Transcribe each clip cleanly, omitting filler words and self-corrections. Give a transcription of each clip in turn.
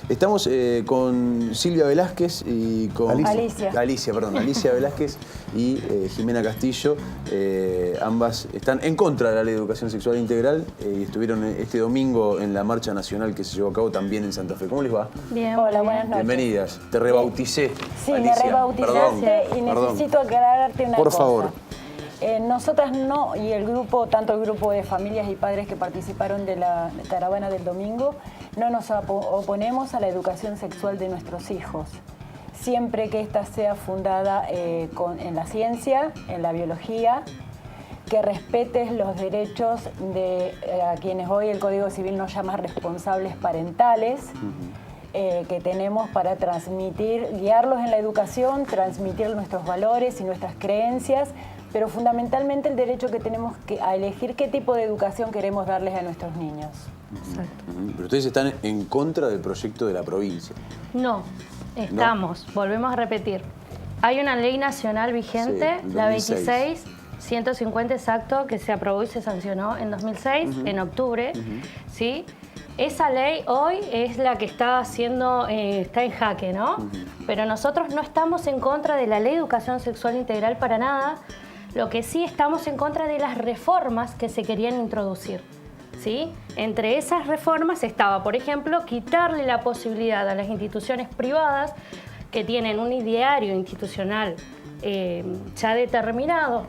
Estamos con Silvia Velázquez y con... Alicia Velázquez y Jimena Castillo. Ambas están en contra de la ley de educación sexual integral y estuvieron este domingo en la marcha nacional que se llevó a cabo también en Santa Fe. ¿Cómo les va? Bien. Hola, buenas noches. Rebauticé. Te rebauticé. Sí, Alicia. me rebautizaste y necesito aclararte una cosa. Por favor. Nosotras no, y el grupo, tanto el grupo de familias y padres que participaron de la caravana del domingo, no nos oponemos a la educación sexual de nuestros hijos, siempre que ésta sea fundada en la ciencia, en la biología, que respetes los derechos de a quienes hoy el Código Civil nos llama responsables parentales, que tenemos para transmitir, guiarlos en la educación, transmitir nuestros valores y nuestras creencias, pero fundamentalmente el derecho que tenemos a elegir qué tipo de educación queremos darles a nuestros niños. Exacto. Pero ustedes están en contra del proyecto de la provincia. No, estamos, volvemos a repetir. Hay una ley nacional vigente, sí, la 26.150 exacto, que se aprobó y se sancionó en 2006, en octubre, ¿sí? Esa ley hoy es la que está haciendo, está en jaque, ¿no? Pero nosotros no estamos en contra de la ley de educación sexual integral para nada. Lo que sí estamos en contra de las reformas que se querían introducir, ¿sí? Entre esas reformas estaba, por ejemplo, quitarle la posibilidad a las instituciones privadas que tienen un ideario institucional ya determinado,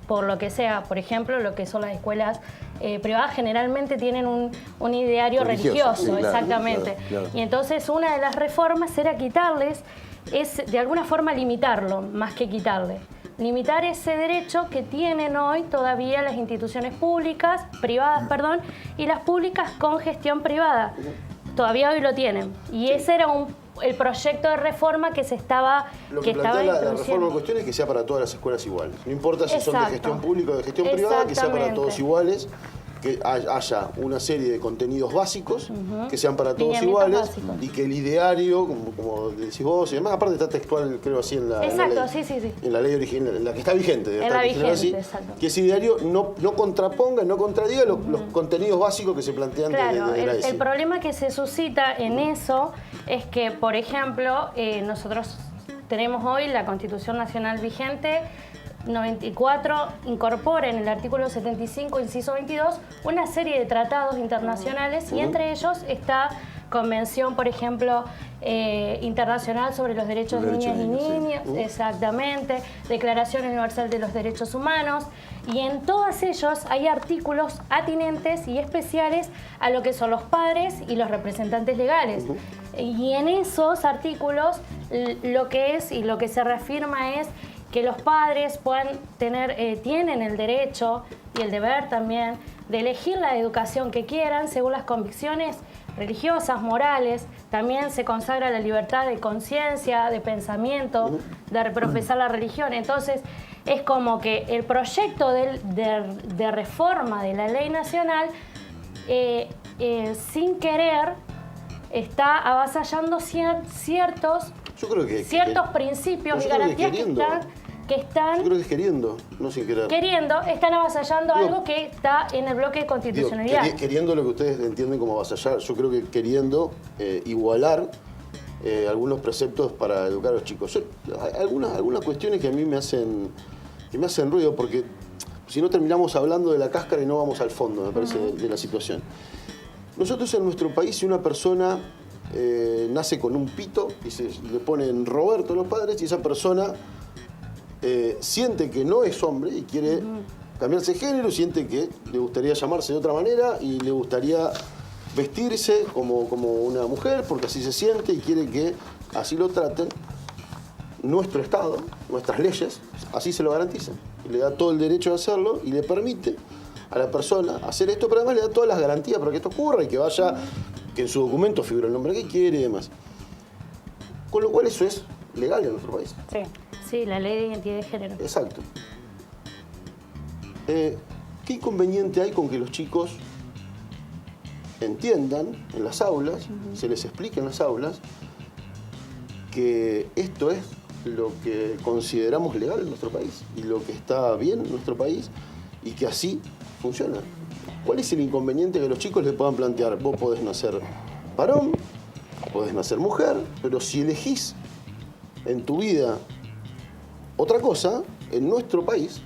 por lo que sea, por ejemplo, lo que son las escuelas privadas generalmente tienen un ideario religioso, sí, claro, exactamente. Claro. Y entonces una de las reformas era quitarles, es de alguna forma limitarlo, más que quitarle. Limitar ese derecho que tienen hoy todavía las instituciones públicas, privadas, perdón, y las públicas con gestión privada. Todavía hoy lo tienen. Y ese era el proyecto de reforma que se estaba Lo que plantea la reforma en cuestión es que sea para todas las escuelas iguales. No importa si son de gestión pública o de gestión privada, que sea para todos iguales. Que haya una serie de contenidos básicos que sean para todos iguales y que el ideario, como decís vos y demás, aparte está textual, creo así en la ley. En la ley original, en la que está vigente. Que ese ideario no contraponga, no contradiga los contenidos básicos que se plantean de la ESI. El problema que se suscita en eso es que, por ejemplo, nosotros tenemos hoy la Constitución Nacional vigente, 94 incorpora en el artículo 75, inciso 22, una serie de tratados internacionales y entre ellos está Convención, por ejemplo, internacional sobre los derechos de niñas y niños, exactamente, Declaración Universal de los Derechos Humanos, y en todos ellos hay artículos atinentes y especiales a lo que son los padres y los representantes legales. Y en esos artículos lo que es y lo que se reafirma es que los padres puedan tienen el derecho y el deber también de elegir la educación que quieran según las convicciones religiosas, morales. También se consagra la libertad de conciencia, de pensamiento, de profesar la religión. Entonces, es como que el proyecto de reforma de la ley nacional, sin querer, está avasallando ciertos principios y garantías que están... Yo creo que es queriendo, no sin querer. Queriendo, están avasallando algo que está en el bloque de constitucionalidad. Queriendo lo que ustedes entienden como avasallar, yo creo que queriendo igualar algunos preceptos para educar a los chicos. Hay algunas cuestiones que a mí me hacen ruido, porque si no terminamos hablando de la cáscara y no vamos al fondo, me parece, de la situación. Nosotros en nuestro país, si una persona nace con un pito y le ponen Roberto a los padres, y esa persona siente que no es hombre y quiere cambiarse de género, siente que le gustaría llamarse de otra manera y le gustaría vestirse como una mujer porque así se siente y quiere que así lo traten, nuestro Estado, nuestras leyes, así se lo garantizan. Y le da todo el derecho de hacerlo y le permite a la persona hacer esto, pero además le da todas las garantías para que esto ocurra y que en su documento figure el nombre que quiere y demás. Con lo cual eso es legal en nuestro país. Sí, la ley de identidad de género. Exacto. ¿Qué inconveniente hay con que los chicos entiendan en las aulas, se les explique en las aulas, que esto es lo que consideramos legal en nuestro país y lo que está bien en nuestro país y que así funciona? ¿Cuál es el inconveniente que los chicos les puedan plantear? Vos podés nacer varón podés nacer mujer, pero si elegís en tu vida otra cosa, en nuestro país,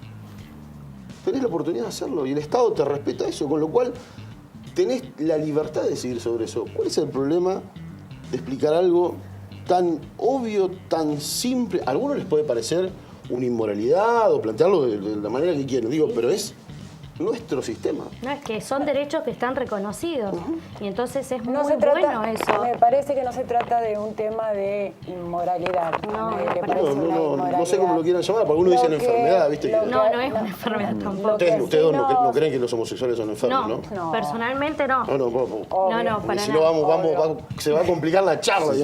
tenés la oportunidad de hacerlo y el Estado te respeta eso, con lo cual tenés la libertad de decidir sobre eso. ¿Cuál es el problema de explicar algo tan obvio, tan simple? A algunos les puede parecer una inmoralidad o plantearlo de la manera que quieran, digo, pero es nuestro sistema. No, es que son derechos que están reconocidos. Y entonces es muy se trata, bueno eso. Me parece que no se trata de un tema de inmoralidad. No sé cómo lo quieran llamar, porque algunos dicen enfermedad, ¿viste? No es una enfermedad tampoco. Ustedes no creen que los homosexuales son enfermos, ¿no? Personalmente no. No, para si nada. no se va a complicar la charla.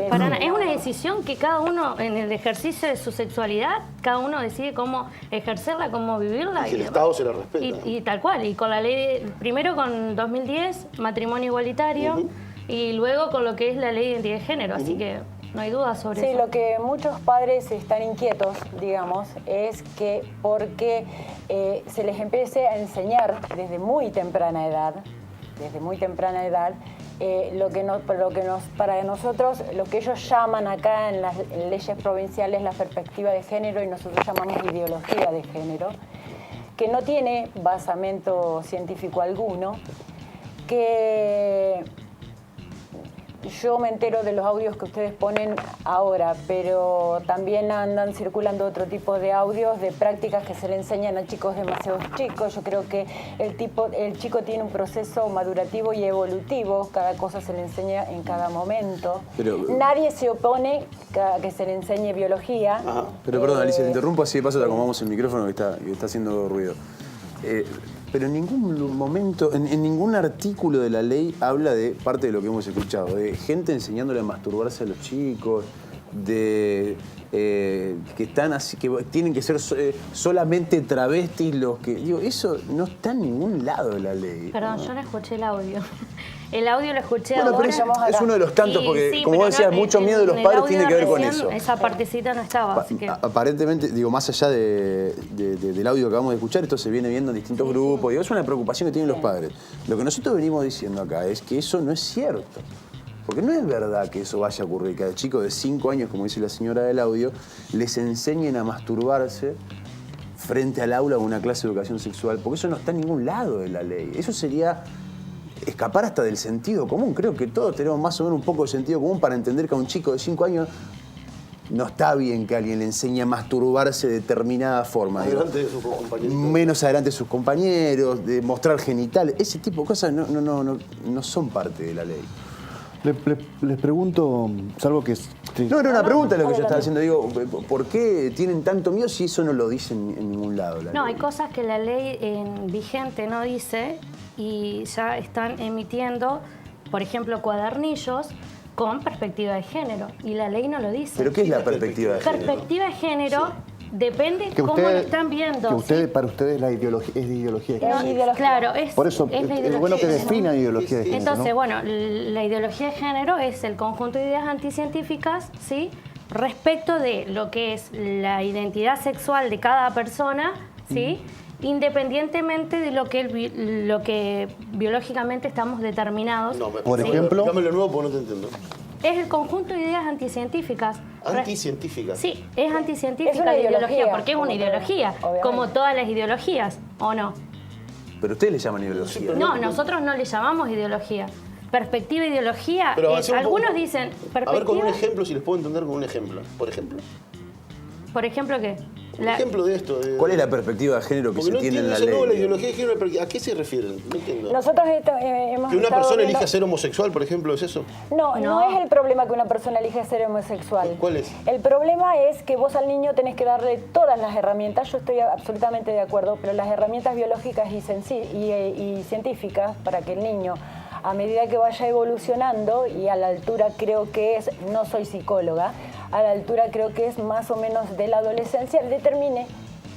Para nada. Es una decisión que cada uno, en el ejercicio de su sexualidad, cada uno decide cómo ejercerla, cómo vivirla. Y el Estado se la respeta. Y tal cual. Y con la ley, primero con 2010, matrimonio igualitario, y luego con lo que es la ley de identidad de género. Así que no hay duda sobre eso. Sí, lo que muchos padres están inquietos, digamos, es que porque se les empiece a enseñar desde muy temprana edad, para nosotros, lo que ellos llaman acá en las leyes provinciales la perspectiva de género, y nosotros llamamos ideología de género, que no tiene basamento científico alguno, que yo me entero de los audios que ustedes ponen ahora, pero también andan circulando otro tipo de audios de prácticas que se le enseñan a chicos demasiado chicos. Yo creo que el chico tiene un proceso madurativo y evolutivo, cada cosa se le enseña en cada momento. Nadie se opone a que se le enseñe biología. Pero perdón, Alicia, te interrumpo, así de paso te acomodamos el micrófono que está haciendo ruido. Pero en ningún momento, en ningún artículo de la ley habla de parte de lo que hemos escuchado, de gente enseñándole a masturbarse a los chicos, de que están así, que tienen que ser solamente travestis los que... Digo, eso no está en ningún lado de la ley. Perdón, yo no escuché el audio. El audio lo escuché ahora. Pero es uno de los tantos, porque sí, como vos decías, mucho miedo de los padres tiene que ver con eso. Esa partecita no estaba, así que... Aparentemente, digo, más allá del audio que acabamos de escuchar, esto se viene viendo en distintos grupos, digo, es una preocupación que tienen los padres. Lo que nosotros venimos diciendo acá es que eso no es cierto. Porque no es verdad que eso vaya a ocurrir, que a chicos de 5 años, como dice la señora del audio, les enseñen a masturbarse frente al aula o una clase de educación sexual, porque eso no está en ningún lado de la ley. Eso sería escapar hasta del sentido común. Creo que todos tenemos más o menos un poco de sentido común para entender que a un chico de 5 años no está bien que alguien le enseñe a masturbarse de determinada forma. Adelante de sus compañeros. Menos adelante de sus compañeros, de mostrar genitales. Ese tipo de cosas no son parte de la ley. Les pregunto, salvo que... No, era una pregunta lo que yo estaba haciendo. Digo, ¿por qué tienen tanto miedo si eso no lo dicen en ningún lado? No, hay cosas que la ley vigente no dice y ya están emitiendo, por ejemplo, cuadernillos con perspectiva de género. Y la ley no lo dice. ¿Pero qué es la perspectiva de género? Perspectiva de género... Depende cómo lo están viendo. Que ustedes, para ustedes la ideología es de ideología de género. Claro, por eso es bueno que definan ideología de género. Entonces, ¿no? bueno, la ideología de género es el conjunto de ideas anticientíficas, ¿sí? Respecto de lo que es la identidad sexual de cada persona, ¿sí? Independientemente de lo que biológicamente estamos determinados. No, por ejemplo... Dámelo nuevo porque no te entiendo. Es el conjunto de ideas anticientíficas. ¿Anticientíficas? Sí, es anticientífica es una la ideología, ideología, porque es una ideología, como todas las ideologías, ¿o no? Pero ustedes le llaman ideología. No, nosotros no le llamamos ideología. Perspectiva, ideología, algunos dicen perspectiva... A ver, con un ejemplo, si les puedo entender con un ejemplo. Por ejemplo. ¿Por ejemplo qué? Un ejemplo de esto. ¿Cuál es la perspectiva de género que se tiene en la ley? No, la ideología de género, ¿a qué se refieren? No entiendo. Nosotros hemos ¿Que una persona elija ser homosexual, por ejemplo, es eso? No es el problema que una persona elija ser homosexual. ¿Cuál es? El problema es que vos al niño tenés que darle todas las herramientas, yo estoy absolutamente de acuerdo, pero las herramientas biológicas y científicas para que el niño, a medida que vaya evolucionando, y a la altura creo que es, no soy psicóloga, a la altura creo que es más o menos de la adolescencia, determine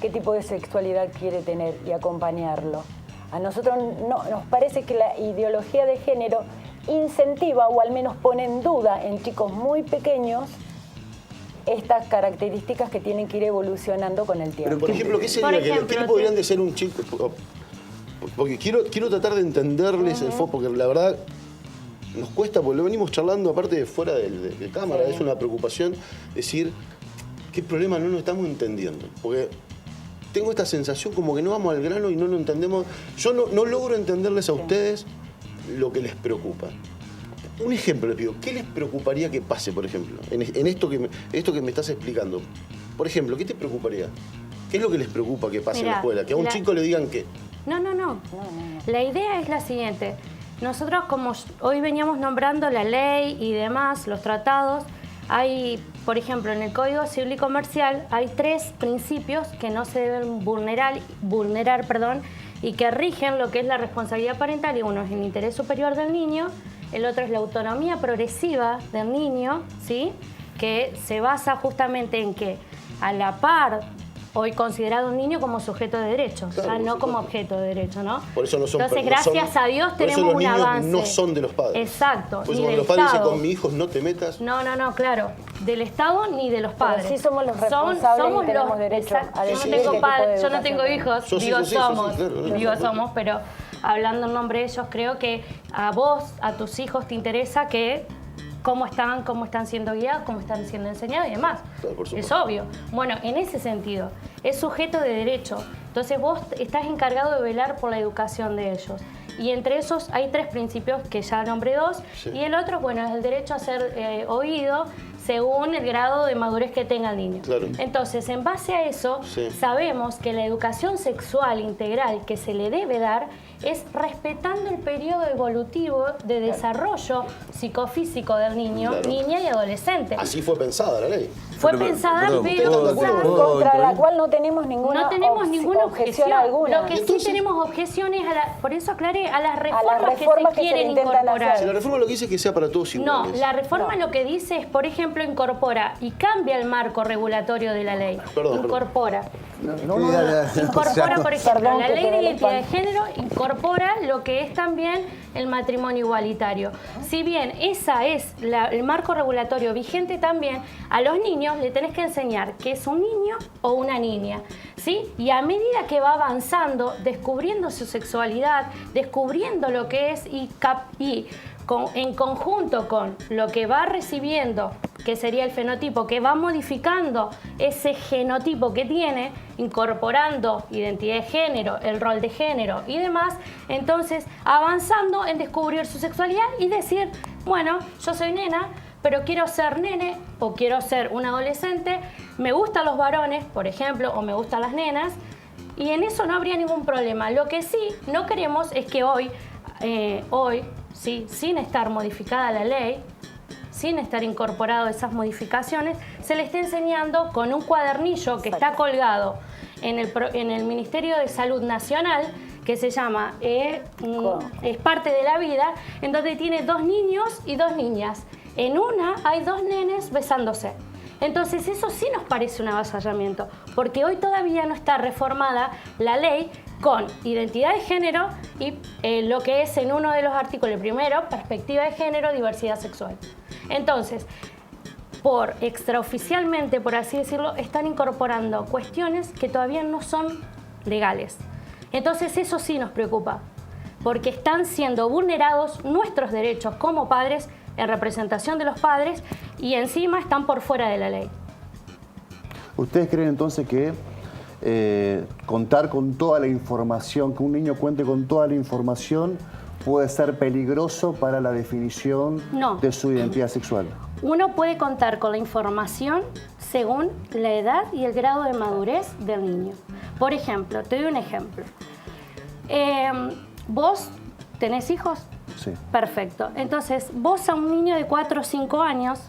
qué tipo de sexualidad quiere tener y acompañarlo. A nosotros nos parece que la ideología de género incentiva o al menos pone en duda en chicos muy pequeños estas características que tienen que ir evolucionando con el tiempo. Pero, por ejemplo, ¿qué sería? ¿Qué le podrían decir un chico? Porque quiero tratar de entenderles el foco, porque la verdad nos cuesta, porque lo venimos charlando aparte de fuera de cámara, es una preocupación decir, ¿qué problema no nos estamos entendiendo? Porque tengo esta sensación como que no vamos al grano y no lo entendemos. Yo no logro entenderles a ustedes lo que les preocupa. Un ejemplo les pido, ¿qué les preocuparía que pase, por ejemplo, en esto que me estás explicando? Por ejemplo, ¿qué te preocuparía? ¿Qué es lo que les preocupa que pase en la escuela? Que a un chico le digan qué. No. La idea es la siguiente. Nosotros, como hoy veníamos nombrando la ley y demás, los tratados, hay, por ejemplo, en el Código Civil y Comercial hay 3 principios que no se deben vulnerar, y que rigen lo que es la responsabilidad parental, y uno es el interés superior del niño, el otro es la autonomía progresiva del niño, ¿sí? Que se basa justamente en que a la par, hoy considerado un niño como sujeto de derechos, claro, o sea, no como objeto de derecho, ¿no? Por eso no son. Entonces, gracias a Dios tenemos un avance. No son de los padres. Exacto. Por eso cuando los padres dicen, con mi hijo no te metas. No, claro. Del Estado ni de los padres. Pero sí somos los responsables y tenemos derecho a decidir yo no tengo hijos, digo somos, pero hablando en nombre de ellos, creo que a vos, a tus hijos te interesa que cómo están siendo guiados, cómo están siendo enseñados y demás. Claro, es obvio. Bueno, en ese sentido, es sujeto de derecho. Entonces vos estás encargado de velar por la educación de ellos. Y entre esos hay 3 principios que ya nombré 2. Sí. Y el otro, bueno, es el derecho a ser oído según el grado de madurez que tenga el niño. Claro. Entonces, en base a eso, sabemos que la educación sexual integral que se le debe dar es respetando el periodo evolutivo de desarrollo psicofísico del niño, niña y adolescente. Así fue pensada la ley. Fue pensada, pero contra la cual no tenemos ninguna objeción alguna. Lo que sí tenemos objeciones, por eso aclaré, a las reformas que se quieren incorporar. Si la reforma lo que dice es que sea para todos iguales. No, la reforma lo que dice es, por ejemplo, incorpora y cambia el marco regulatorio de la ley. Incorpora. Incorpora, por ejemplo, la ley de identidad de género incorpora lo que es también el matrimonio igualitario. Si bien esa es el marco regulatorio vigente también, a los niños le tenés que enseñar que es un niño o una niña, ¿sí? Y a medida que va avanzando, descubriendo su sexualidad, descubriendo lo que es en conjunto con lo que va recibiendo, que sería el fenotipo, que va modificando ese genotipo que tiene, incorporando identidad de género, el rol de género y demás, entonces avanzando en descubrir su sexualidad y decir, bueno, yo soy nena, pero quiero ser nene o quiero ser un adolescente, me gustan los varones, por ejemplo, o me gustan las nenas, y en eso no habría ningún problema. Lo que sí no queremos es que hoy, sí, sin estar modificada la ley, sin estar incorporado esas modificaciones, se le esté enseñando con un cuadernillo que está colgado en el Ministerio de Salud Nacional, que se llama Es parte de la vida, en donde tiene 2 niños y 2 niñas. En una hay 2 nenes besándose. Entonces eso sí nos parece un avasallamiento, porque hoy todavía no está reformada la ley con identidad de género y lo que es en uno de los artículos, el primero, perspectiva de género, diversidad sexual. Entonces, extraoficialmente, por así decirlo, están incorporando cuestiones que todavía no son legales. Entonces eso sí nos preocupa, porque están siendo vulnerados nuestros derechos como padres en representación de los padres y encima están por fuera de la ley. ¿Ustedes creen entonces que contar con toda la información, que un niño cuente con toda la información puede ser peligroso para la definición de su identidad sexual? Uno puede contar con la información según la edad y el grado de madurez del niño. Por ejemplo, te doy un ejemplo. ¿Vos tenés hijos? Sí. Perfecto. Entonces, vos a un niño de 4 o 5 años,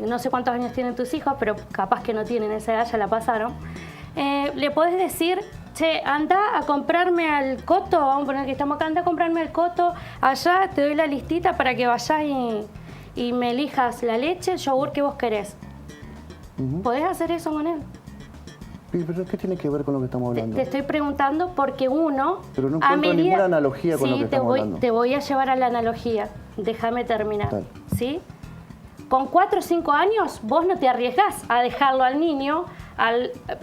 no sé cuántos años tienen tus hijos, pero capaz que no tienen esa edad, ya la pasaron, le podés decir, che, anda a comprarme al coto, vamos a poner que estamos acá, anda a comprarme al coto, allá te doy la listita para que vayas y me elijas la leche, el yogur que vos querés. ¿Podés hacer eso con él? ¿Pero qué tiene que ver con lo que estamos hablando? Te estoy preguntando porque uno... Pero no encuentro ninguna analogía con lo que estamos hablando. Te voy a llevar a la analogía. Déjame terminar. Tal. ¿Sí? Con 4 o 5 años vos no te arriesgás a dejarlo al niño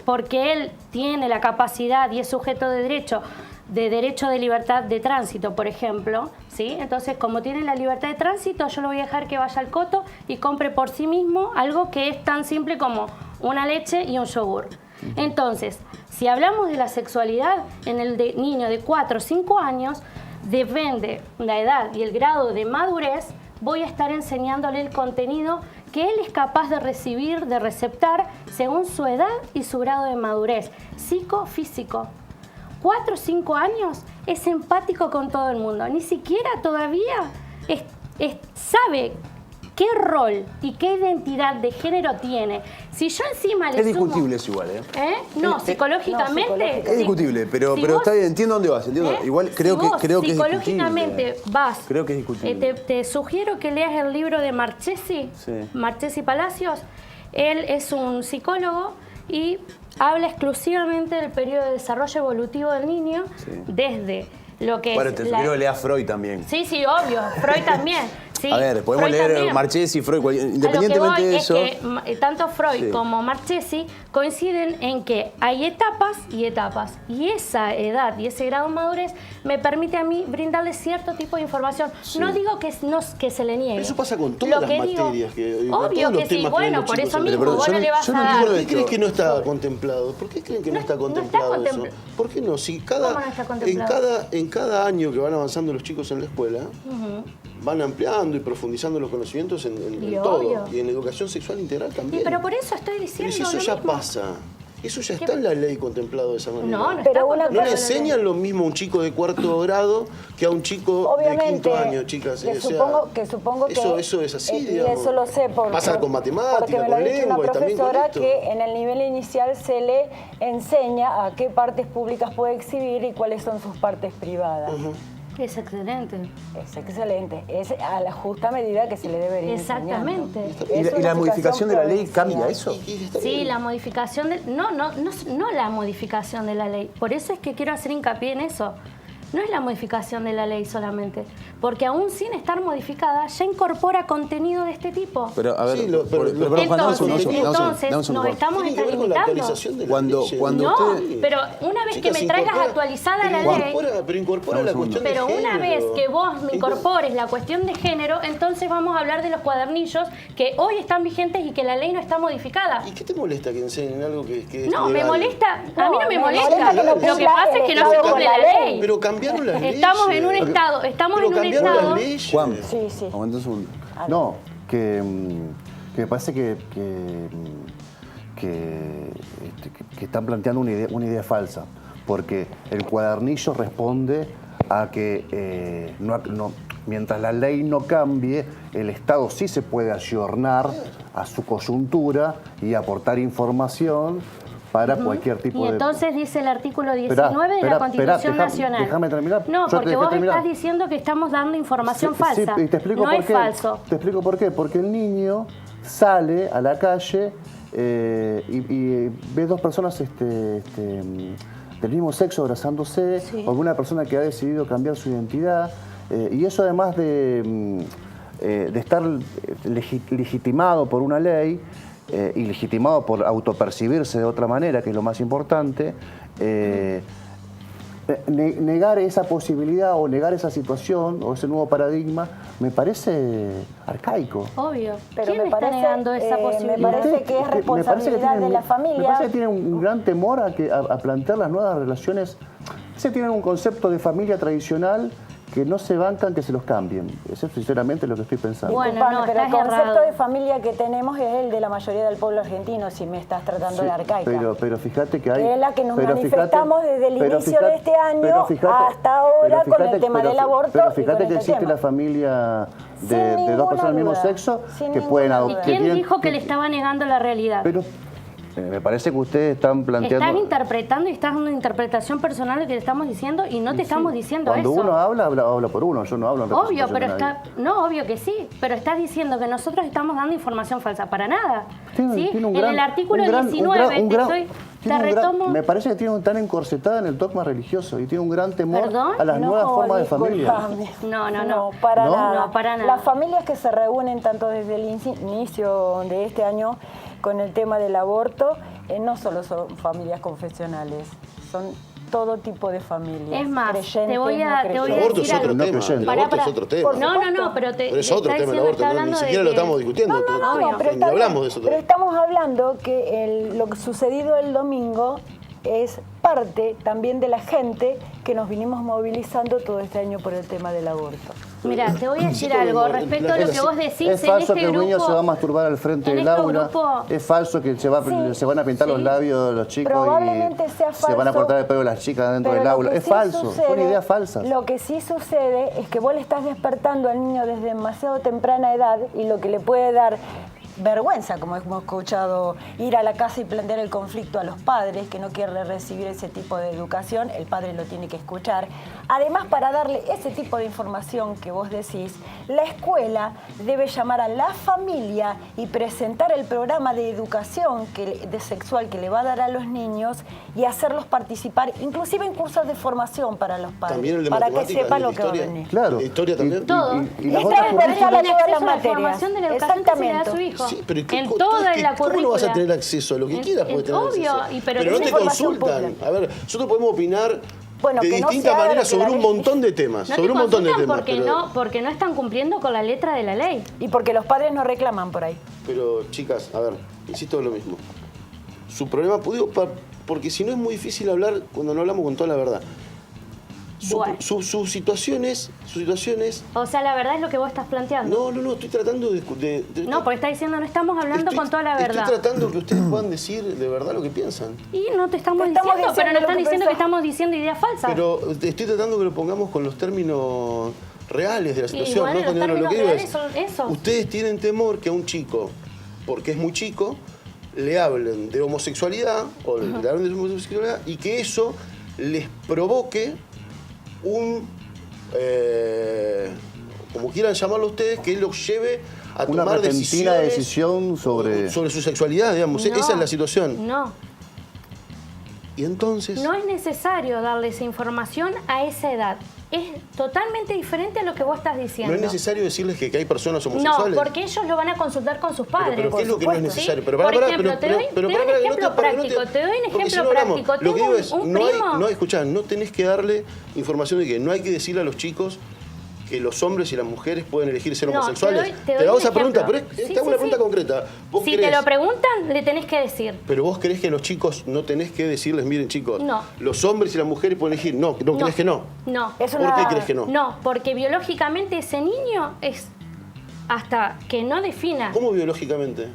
porque él tiene la capacidad y es sujeto de derecho de derecho de libertad de tránsito, por ejemplo, ¿sí? Entonces, como tiene la libertad de tránsito, yo lo voy a dejar que vaya al coto y compre por sí mismo algo que es tan simple como una leche y un yogur. Entonces, si hablamos de la sexualidad en el niño de 4 o 5 años, depende la edad y el grado de madurez, voy a estar enseñándole el contenido que él es capaz de recibir, de receptar, según su edad y su grado de madurez psicofísico. 4 o 5 años es empático con todo el mundo, ni siquiera todavía sabe qué rol y qué identidad de género tiene. Si yo encima le Es discutible eso igual, ¿eh? No, psicológicamente... Es discutible, pero está bien, entiendo dónde vas. Igual creo que es discutible. Psicológicamente vas... Creo que es discutible. Te sugiero que leas el libro de Marchesi, Marchesi Palacios. Él es un psicólogo y habla exclusivamente del periodo de desarrollo evolutivo del niño, desde lo que te sugiero que leas Freud también. Sí, obvio, Freud también. Sí, a ver, podemos Freud leer también. Marchesi, Freud, independientemente de eso. Es que tanto Freud como Marchesi coinciden en que hay etapas y etapas. Y esa edad y ese grado de madurez me permite a mí brindarle cierto tipo de información. No digo que se le niegue. Eso pasa con todas las materias. Obvio que sí, bueno, por eso mismo vos no le vas a dar... ¿Por qué creen que no está contemplado? ¿Por qué creen que no está contemplado eso? ¿Por qué no? Si en cada año que van avanzando los chicos en la escuela, van ampliando y profundizando los conocimientos en todo. Y en educación sexual integral también. Pero por eso estoy diciendo pero si eso ya pasa. Eso ya está en la ley contemplado de esa manera. No le enseñan lo mismo a un chico de 4º grado que a un chico de 5º año, chicas. Supongo que eso es así, y digamos. eso lo sé pasa con matemática, porque me lo con ha dicho lengua una y también con profesora esto. que en el nivel inicial se le enseña a qué partes públicas puede exhibir y cuáles son sus partes privadas. Es excelente. Es excelente. Es a la justa medida que se le debería enseñar. Exactamente. ¿Y la modificación de la ley cambia eso? Sí, la modificación de... No la modificación de la ley. Por eso es que quiero hacer hincapié en eso. No es la modificación de la ley solamente, porque aún sin estar modificada ya incorpora contenido de este tipo. Pero a ver, entonces nos estamos extralimitando. Pero una vez que me traigas actualizada la ley, pero incorpora la cuestión de género. Pero una vez que vos me incorpores la cuestión de género, entonces vamos a hablar de los cuadernillos que hoy están vigentes y que la ley no está modificada. ¿Y qué te molesta que enseñen algo que es No, legal? me molesta. A mí no me molesta. Lo que pasa es que no se cumple la ley. Pero cambiaron las leyes. Estamos en un estado. Juan, sí. aguanta un segundo. No, que me parece que están planteando una idea falsa, porque el cuadernillo responde a que mientras la ley no cambie, el Estado sí se puede ayornar a su coyuntura y aportar información para cualquier tipo de... Y entonces dice el artículo 19 de la Constitución Nacional. Déjame terminar. No, porque vos estás diciendo que estamos dando información falsa. Sí, y te explico por qué. Falso. Te explico por qué. Porque el niño sale a la calle y ve dos personas del mismo sexo abrazándose, o alguna persona que ha decidido cambiar su identidad. Y eso, además de estar legitimado por una ley, y legitimado por autopercibirse de otra manera, que es lo más importante, negar esa posibilidad o negar esa situación o ese nuevo paradigma me parece arcaico. Obvio. Pero ¿Quién está negando esa posibilidad? Me parece que es responsabilidad de la familia. Me parece que tienen un gran temor a plantear las nuevas relaciones. Se tienen un concepto de familia tradicional que no se bancan que se los cambien. Eso es sinceramente lo que estoy pensando. Bueno, pero el concepto de familia que tenemos es el de la mayoría del pueblo argentino, si me estás tratando de arcaica. Pero fíjate que hay... Que es la que nos manifestamos desde el inicio de este año hasta ahora con el tema del aborto. Pero fíjate que existe la familia de dos personas del mismo sexo que pueden adoptar. ¿Y quién dijo que le estaba negando la realidad? Pero me parece que ustedes están planteando... Estás interpretando y estás dando una interpretación personal de lo que le estamos diciendo y no te estamos diciendo Cuando eso. Uno habla por uno, yo no hablo en Obvio, representación pero de nadie. obvio que sí, pero estás diciendo que nosotros estamos dando información falsa. Para nada. Tiene un gran, en el artículo 19 te retomo... Me parece que tiene tan encorsetada en el dogma religioso y tiene un gran temor a las nuevas formas de familia. No, para nada. Las familias que se reúnen tanto desde el inicio de este año con el tema del aborto, no solo son familias confesionales, son todo tipo de familias. Es más, creyentes, te voy a El aborto es otro tema. El aborto es otro tema. No, pero es otro tema el aborto. Ni siquiera lo estamos discutiendo. Pero hablamos de eso pero estamos hablando que lo sucedido el domingo es parte también de la gente que nos vinimos movilizando todo este año por el tema del aborto. Mira, te voy a decir algo respecto a lo que vos decís. Es falso que el grupo, niño se va a masturbar al frente del aula. Es falso que se van a pintar los labios los chicos Probablemente sea falso, se van a cortar el pelo las chicas dentro del aula. Es falso, son ideas falsas. Lo que sí sucede es que vos le estás despertando al niño desde demasiado temprana edad y lo que le puede dar vergüenza, como hemos escuchado, ir a la casa y plantear el conflicto a los padres que no quieren recibir ese tipo de educación, el padre lo tiene que escuchar. Además, para darle ese tipo de información que vos decís, la escuela debe llamar a la familia y presentar el programa de educación sexual que le va a dar a los niños y hacerlos participar, inclusive en cursos de formación para los padres, también el de para que sepan lo que va a venir. Claro. Historia también. Todo. Y las Es otras transversal a todas las la materias. formación de la educación que se le da a su hijo. Sí, pero en toda la currícula. ¿Cómo no vas a tener acceso a lo que quieras? Puedes tener obvio, acceso. pero no es te información consultan. pública. A ver, nosotros podemos opinar Bueno, de que no distintas se haga maneras que la sobre un ley- montón de temas. No sobre te un montón de consultan temas. porque no están cumpliendo con la letra de la ley. Y porque los padres no reclaman por ahí. Pero, chicas, a ver, insisto en lo mismo. Su problema, porque si no es muy difícil hablar cuando no hablamos con toda la verdad. Bueno. Sus situaciones. O sea, la verdad es lo que vos estás planteando. No, estoy tratando de No, porque está diciendo no estamos hablando con toda la verdad. Estoy tratando que ustedes puedan decir de verdad lo que piensan. Y no te estamos Te estamos diciendo, pero no diciendo están lo que diciendo que pensás. estamos diciendo ideas falsas. Pero estoy tratando que lo pongamos con los términos reales de la situación. bueno, ¿no? los Cuando lo que términos digo es, reales son esos. ustedes tienen temor que a un chico, porque es muy chico, le hablen de homosexualidad o le hablen de homosexualidad y que eso les provoque como quieran llamarlo ustedes, que los lleve a una tomar repentina decisión sobre su sexualidad, digamos. No, Esa es la situación. No. Y entonces... No es necesario darle esa información a esa edad. Es totalmente diferente a lo que vos estás diciendo. No es necesario decirles que hay personas homosexuales. No, porque ellos lo van a consultar con sus padres. Pero ¿qué es lo que no es necesario? ¿Sí? Pero Por ejemplo, te doy un ejemplo práctico. Te doy un ejemplo práctico. Lo que digo es, un primo. escuchá, no tenés que darle información de que no hay que decirle a los chicos que los hombres y las mujeres pueden elegir ser homosexuales. Te hago doy esa un pregunta, ejemplo. pero esta es una pregunta concreta. ¿Vos Si crees, te lo preguntan, le tenés que decir. pero vos creés que a los chicos no tenés que decirles, miren chicos, No. los hombres y las mujeres pueden elegir? No, ¿crees que no? No. Es ¿Por una- qué crees que no? No, porque biológicamente ese niño es hasta que no defina. ¿Cómo biológicamente?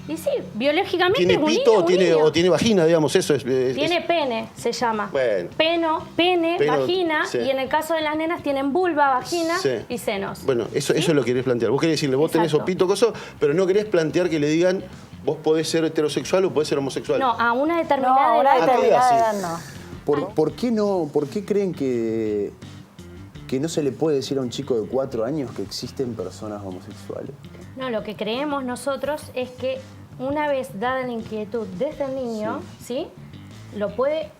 Y sí, biológicamente ¿Tiene es un pito niño, o tiene vagina, digamos? Eso es... Tiene pene, se llama. Bueno. Pene, Peno, vagina, sí. y en el caso de las nenas tienen vulva, vagina Sí. y senos. Bueno, eso es lo que querés plantear. Vos querés decirle, vos tenés Exacto. o pito, coso, pero no querés plantear que le digan, vos podés ser heterosexual o podés ser homosexual. No, a una No, determinada ahora edad. determinada sí. edad no. ¿Por qué creen que no se le puede decir a un chico de 4 años que existen personas homosexuales? No, lo que creemos nosotros es que una vez dada la inquietud desde el niño, ¿sí? Lo puede...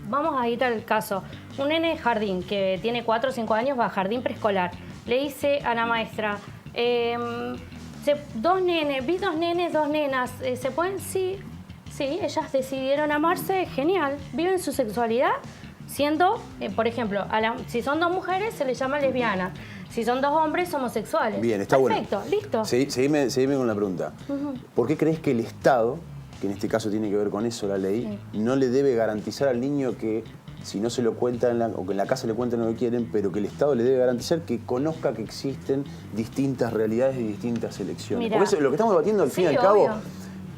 Vamos a ir al caso. Un nene de jardín que tiene 4 o 5 años va a jardín preescolar. Le dice a la maestra, vi 2 nenes, 2 nenas, ¿se pueden? Sí, ellas decidieron amarse, genial. Viven su sexualidad siendo, por ejemplo, si son 2 mujeres se les llama lesbianas. Si son 2 hombres, homosexuales. Bien, está Perfecto, bueno. listo. Seguime con la pregunta. ¿Por qué crees que el Estado, que en este caso tiene que ver con eso la ley, no le debe garantizar al niño que si no se lo cuentan o que en la casa le cuentan lo que quieren, pero que el Estado le debe garantizar que conozca que existen distintas realidades y distintas elecciones? Mirá. Porque eso, lo que estamos debatiendo al fin y al cabo obvio.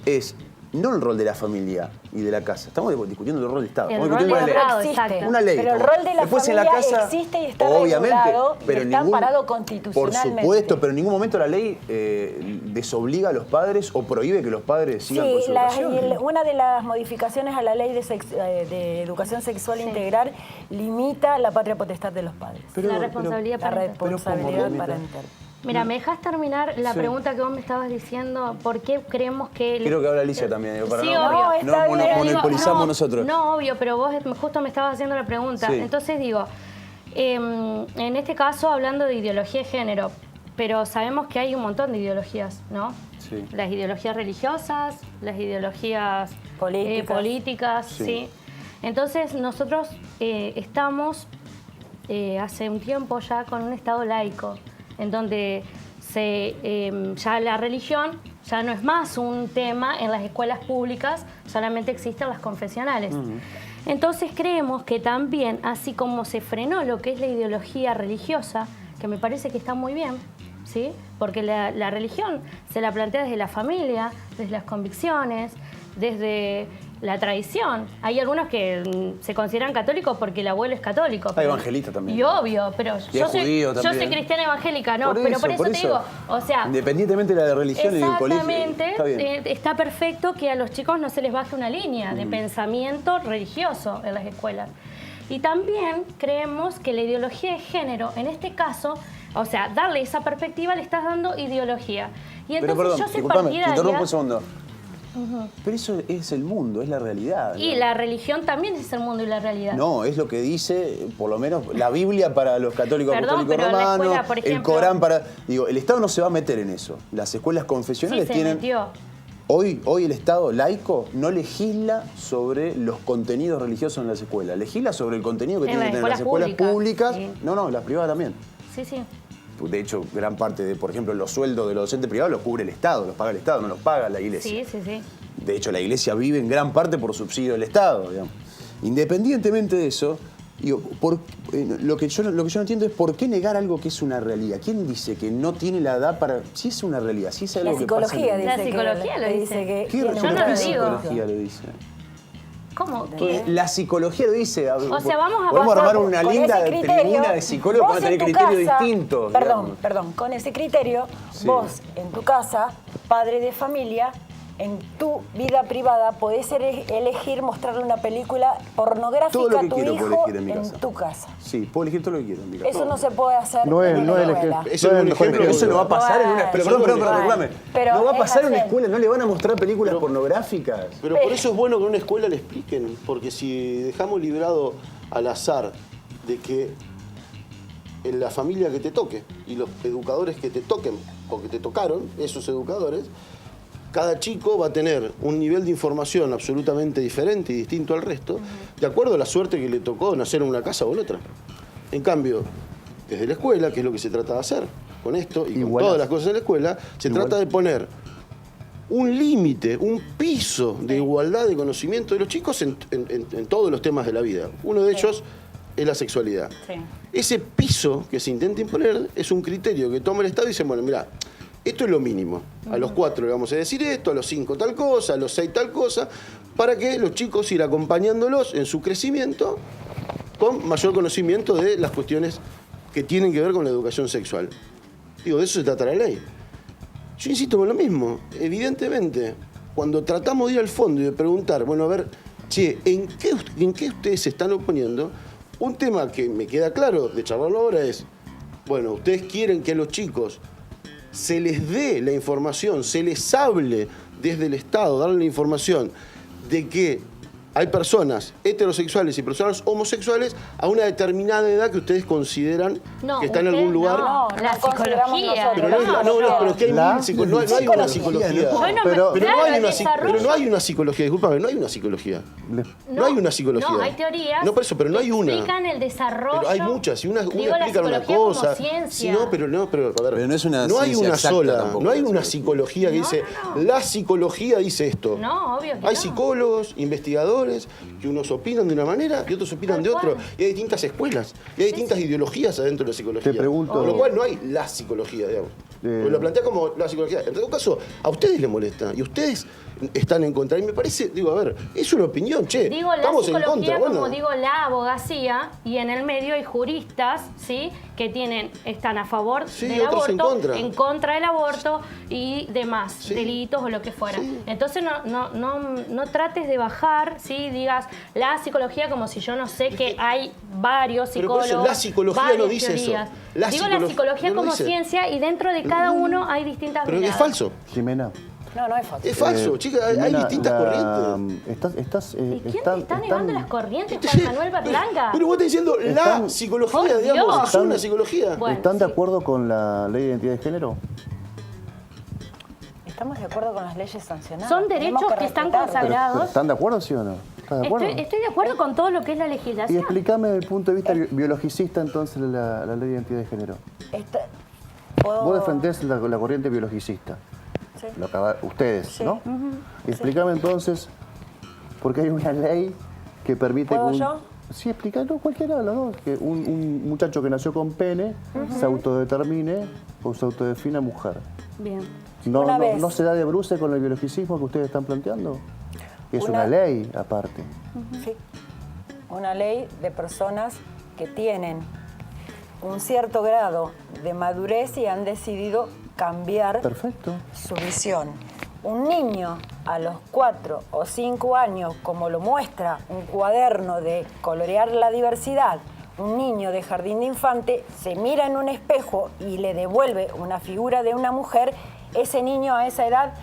es no el rol de la familia y de la casa, estamos discutiendo el rol del Estado. El Estamos rol discutiendo del una Estado, ley. exacto. Una ley. Pero el estamos. rol de la Después, en la familia casa, existe y está obviamente, regulado y pero está amparado constitucionalmente. Por supuesto, pero en ningún momento la ley desobliga a los padres o prohíbe que los padres sigan con su educación. Una de las modificaciones a la ley de educación sexual integral limita la patria potestad de los padres. La responsabilidad La parental. responsabilidad limita? parental. Mira, ¿me dejas terminar la pregunta que vos me estabas diciendo? ¿Por qué creemos que... Creo que habla Alicia también, digo, para Sí, no, obvio. está bien. monopolizamos No, nosotros. No, obvio, pero vos justo me estabas haciendo la pregunta. Sí. Entonces digo, en este caso hablando de ideología de género, pero sabemos que hay un montón de ideologías, ¿no? Sí. Las ideologías religiosas, las ideologías Políticas. políticas, Sí. sí. Entonces nosotros estamos hace un tiempo ya con un Estado laico, en donde ya la religión ya no es más un tema en las escuelas públicas, solamente existen las confesionales. Entonces creemos que también, así como se frenó lo que es la ideología religiosa, que me parece que está muy bien, ¿sí? Porque la religión se la plantea desde la familia, desde las convicciones, desde la tradición. Hay algunos que se consideran católicos porque el abuelo es católico. Hay evangelistas también. Y obvio, pero yo soy cristiana evangélica, no, pero por eso te digo, o sea... Independientemente de la religión y del colegio. Exactamente, está perfecto que a los chicos no se les baje una línea de pensamiento religioso en las escuelas. Y también creemos que la ideología de género, en este caso, o sea, darle esa perspectiva le estás dando ideología. Y entonces pero perdón, yo soy disculpame, partidaria... te interrumpo un segundo. Pero eso es el mundo, es la realidad. Y ¿no? la religión también es el mundo y la realidad. No, es lo que dice, por lo menos, la Biblia para los católicos apostólicos pero romanos, la escuela, por ejemplo, el Corán para... Digo, el Estado no se va a meter en eso. Las escuelas confesionales tienen... Metió. Hoy el Estado laico no legisla sobre los contenidos religiosos en las escuelas. Legisla sobre el contenido que tienen que tener las escuelas públicas. Sí. No, las privadas también. Sí, sí. De hecho, gran parte de, por ejemplo, los sueldos de los docentes privados los cubre el Estado, los paga el Estado, no los paga la Iglesia. Sí. De hecho, la Iglesia vive en gran parte por subsidio del Estado, digamos. Independientemente de eso, digo, lo que yo no entiendo es por qué negar algo que es una realidad. ¿Quién dice que no tiene la edad para...? Si es una realidad, si es algo que pasa... La psicología lo dice. ¿Qué yo no lo digo. La psicología lo dice? ¿Cómo? La psicología lo dice. O sea, vamos a podemos pasar armar una linda tribuna de psicólogos que van a tener criterios distintos. Perdón, con ese criterio, vos en tu casa, padre de familia, en tu vida privada podés elegir mostrarle una película pornográfica a tu hijo en tu casa. Sí, puedo elegir todo lo que quiero en mi casa. Eso no se puede hacer no es en una escuela. Eso no va a pasar en una... Perdón, reclame. No va a pasar en una así. escuela, no le van a mostrar películas pornográficas. Pero por eso es bueno que en una escuela le expliquen, porque si dejamos librado al azar de que en la familia que te toque y los educadores que te toquen o que te tocaron, esos educadores, cada chico va a tener un nivel de información absolutamente diferente y distinto al resto, de acuerdo a la suerte que le tocó nacer en una casa o en otra. En cambio, desde la escuela, que es lo que se trata de hacer con esto y con todas las cosas en la escuela, se trata de poner un límite, un piso de igualdad de conocimiento de los chicos en todos los temas de la vida. Uno de ellos es la sexualidad. Sí. Ese piso que se intenta imponer es un criterio que toma el Estado y dice, bueno, mirá, esto es lo mínimo. A los 4 le vamos a decir esto, a los 5 tal cosa, a los 6 tal cosa, para que los chicos ir acompañándolos en su crecimiento con mayor conocimiento de las cuestiones que tienen que ver con la educación sexual. Digo, de eso se trata la ley. Yo insisto con lo mismo. Evidentemente, cuando tratamos de ir al fondo y de preguntar, bueno, a ver, che, ¿en qué ustedes se están oponiendo? Un tema que me queda claro de charlarlo ahora es, bueno, ustedes quieren que a los chicos se les dé la información, se les hable desde el Estado, darle la información de que hay personas heterosexuales y personas homosexuales a una determinada edad que ustedes consideran que está en algún lugar. No, la psicología. Pero pero es que no hay una psicología. Pero no hay una psicología, discúlpame, no hay una psicología. No hay una psicología. No, hay teorías. No, por eso, pero no hay una. Explican el desarrollo. Pero hay muchas, si una explica una cosa. Si no, pero a ver, pero no es una no hay una sola, tampoco, no hay una psicología que dice, la psicología dice esto. No, obvio que hay psicólogos, investigadores, que unos opinan de una manera y otros opinan de otro. Y hay distintas escuelas, y hay distintas ideologías adentro de la psicología. Te pregunto... Con lo cual no hay la psicología, digamos. Lo plantea como la psicología. En todo caso, a ustedes les molesta y ustedes están en contra. Y me parece, digo, a ver, es una opinión, che. Digo estamos la psicología en contra. como digo la abogacía, y en el medio hay juristas, ¿sí? Que están a favor del aborto, en contra del aborto y demás delitos o lo que fuera. Entonces no trates de bajar, ¿sí? Digas la psicología como si yo no sé que hay varios psicólogos. Pero la psicología no dice teorías. eso. Digo la psicología como ciencia y dentro de cada uno hay distintas Pero miradas. es falso. Jimena. No es falso. Es falso, chicas, hay distintas corrientes. ¿Y quién te está negando las corrientes, Juan Manuel Berlanga? Pero vos estás diciendo la psicología, digamos, es una psicología. Bueno, ¿están de acuerdo con la ley de identidad de género? Estamos de acuerdo con las leyes sancionadas. Son derechos que están consagrados. ¿Están de acuerdo, sí o no? ¿Estás de acuerdo? Estoy de acuerdo con todo lo que es la legislación. Y explícame desde el punto de vista biologicista entonces la ley de identidad de género. Vos defendés la corriente biologicista. Sí. Ustedes, sí. ¿no? Y explícame entonces por qué hay una ley que permite... ¿Puedo yo? Sí, explícalo, cualquiera de los dos. Que un muchacho que nació con pene se autodetermine o se autodefina mujer. Bien. ¿No se da de bruce con el biologicismo que ustedes están planteando? Es una ley aparte. Sí, una ley de personas que tienen un cierto grado de madurez y han decidido cambiar su visión. Un niño a los 4 o 5 años, como lo muestra un cuaderno de colorear la diversidad, un niño de jardín de infante se mira en un espejo y le devuelve una figura de una mujer, ese niño a esa edad,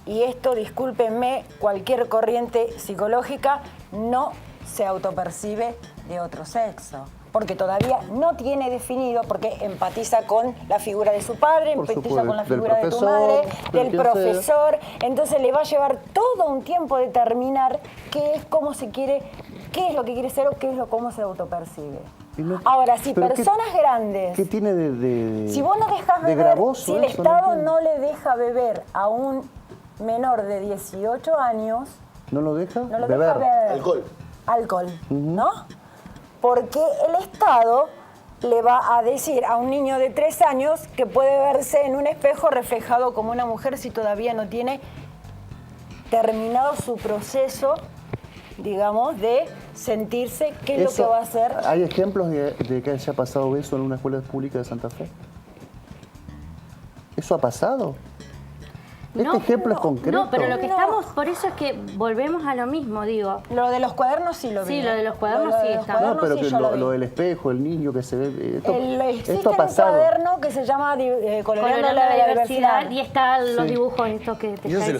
y esto, discúlpenme, cualquier corriente psicológica no se autopercibe de otro sexo, porque todavía no tiene definido, porque empatiza con la figura de su padre, empatiza con la figura de tu madre, del profesor, entonces le va a llevar todo un tiempo determinar qué es, cómo se quiere, qué es lo que quiere ser o qué es cómo se autopercibe. Ahora, si personas grandes... ¿Qué tiene de si vos no dejás beber, si el Estado no le deja beber a un menor de 18 años... ¿No lo deja? No lo deja beber. Alcohol, ¿no? Porque el Estado le va a decir a un niño de 3 años que puede verse en un espejo reflejado como una mujer si todavía no tiene terminado su proceso, digamos, de sentirse qué es lo que va a hacer. ¿Hay ejemplos de que haya pasado eso en una escuela pública de Santa Fe? ¿Eso ha pasado? Este ejemplo es concreto. No, pero lo que estamos, por eso es que volvemos a lo mismo, digo. Lo de los cuadernos sí lo vi. Sí, lo de los cuadernos sí está. No, pero que lo del espejo, el niño que se ve... Existe un cuaderno que se llama Coloreando la Diversidad. Y están los dibujos estos que te está diciendo.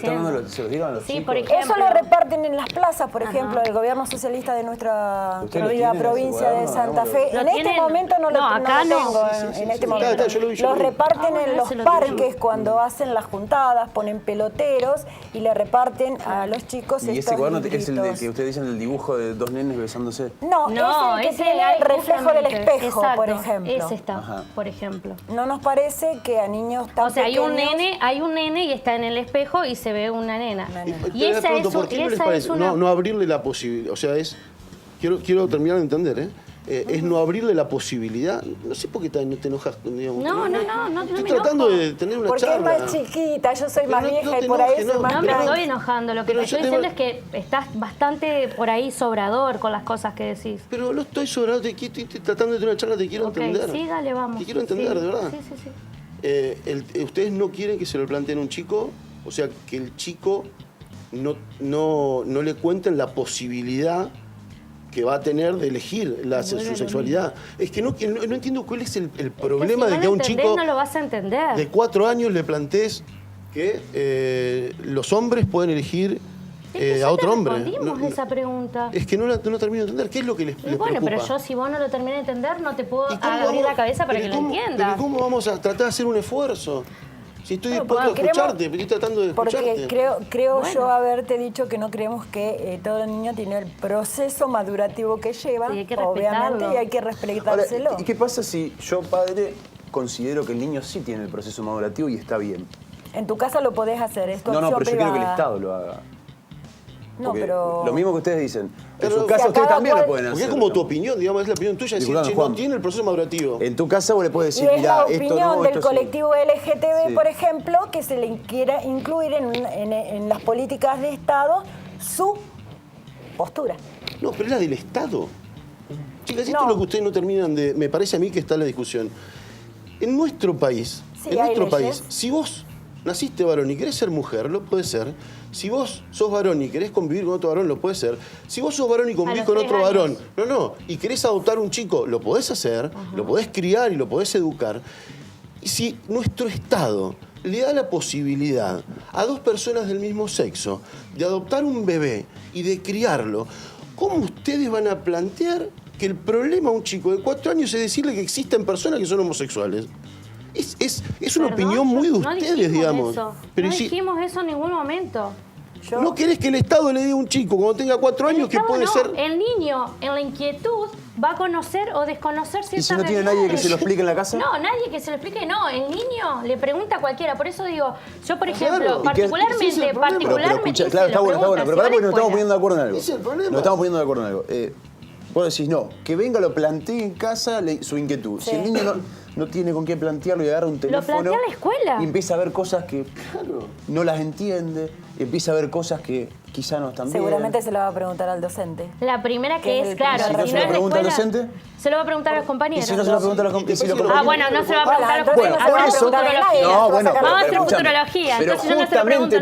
¿Se los dieron a los chicos? Por ejemplo. Eso lo reparten en las plazas, por ejemplo, el gobierno socialista de nuestra querida provincia de Santa Fe. En este momento no lo tengo. En este momento. Lo reparten en los parques cuando hacen las juntadas, ponen peloteros y le reparten a los chicos ¿Y estos ese cuaderno libritos. es el de que ustedes dicen el dibujo de 2 nenes besándose? No, es el que tiene el reflejo del espejo, por ejemplo. Ese está, por ejemplo. No nos parece que a niños tan pequeños... hay un nene y está en el espejo y se ve una nena. Y esa es ¿por qué no les parece? No abrirle la posibilidad, o sea, quiero terminar de entender, es no abrirle la posibilidad. No sé por qué no te enojas. Digamos, no estoy tratando de tener una charla. Porque es más chiquita, yo soy más vieja y por ahí soy más grande. No me estoy enojando, lo que te estoy diciendo es que estás bastante por ahí sobrador con las cosas que decís. Pero no estoy sobrado, estoy tratando de tener una charla, te quiero entender. Sí, dale, vamos. Te quiero entender, de verdad. Sí. Ustedes no quieren que se lo planteen a un chico, o sea, que el chico no le cuenten la posibilidad que va a tener de elegir su sexualidad. Es que no entiendo cuál es el problema de que a un chico no lo vas a entender. De 4 años le plantees que los hombres pueden elegir a otro hombre. Respondimos esa pregunta. Es que no termino de entender. ¿Qué es lo que les preocupa? Pero yo, si vos no lo terminás de entender, no te puedo abrir la cabeza para que lo entiendas. Pero ¿cómo vamos a tratar de hacer un esfuerzo? Si estoy dispuesto a escucharte, estoy tratando de escucharte. Porque creo yo haberte dicho que no creemos que todo niño tiene el proceso madurativo que lleva, obviamente, y hay que respetárselo. Ahora, ¿y qué pasa si yo, padre, considero que el niño sí tiene el proceso madurativo y está bien? En tu casa lo podés hacer, es tu acción pero privada. yo quiero que el Estado lo haga. No, pero... Lo mismo que ustedes dicen. Pero en su casa ustedes también lo pueden hacer. Porque es como tu opinión, digamos, es la opinión tuya. Si no tiene el proceso madurativo. En tu casa vos le puedes decir, mira, mira, esto no. Y es la opinión del colectivo LGTB, por ejemplo, que se le quiera incluir en las políticas de Estado su postura. No, pero es la del Estado. Chicas, esto es lo que ustedes no terminan de... Me parece a mí que está la discusión. En nuestro país, si vos naciste varón y querés ser mujer, lo puedes ser. Si vos sos varón y querés convivir con otro varón, lo puedes ser. Si vos sos varón y convivís con otro varón, y querés adoptar un chico, lo podés hacer, lo podés criar y lo podés educar. Y si nuestro Estado le da la posibilidad a 2 personas del mismo sexo de adoptar un bebé y de criarlo, ¿cómo ustedes van a plantear que el problema a un chico de 4 años es decirle que existen personas que son homosexuales? Es una opinión muy de ustedes, digamos. Pero no dijimos eso en ningún momento. ¿No querés que el Estado le diga a un chico cuando tenga 4 años que puede ser...? El niño, en la inquietud, va a conocer o desconocer ciertas ¿Y si no tiene nadie que se lo explique en la casa? No, nadie que se lo explique, no. El niño le pregunta a cualquiera. Por eso digo, yo, por ejemplo, Claro. particularmente... Claro, está bueno, pero pará porque nos estamos poniendo de acuerdo en algo. Ese es el problema. Nos estamos poniendo de acuerdo en algo. Vos decís, no, que venga, lo plantee en casa su inquietud. Sí. Si el niño no tiene con qué plantearlo y agarra un teléfono... Lo plantea en la escuela. Y empieza a ver cosas que no las entiende, y empieza a ver cosas que quizá no están bien. Seguramente se lo va a preguntar al docente. La primera que es, claro, ¿Y si no se lo pregunta al docente? Se lo va a preguntar a los ¿Y compañeros. si no se lo pregunta a los compañeros? Bueno, no se lo va a preguntar a los Bueno, compañeros. por eso... No, bueno, Vamos a hacer pero escúchame. futurología. Pero Entonces yo no se lo pregunto,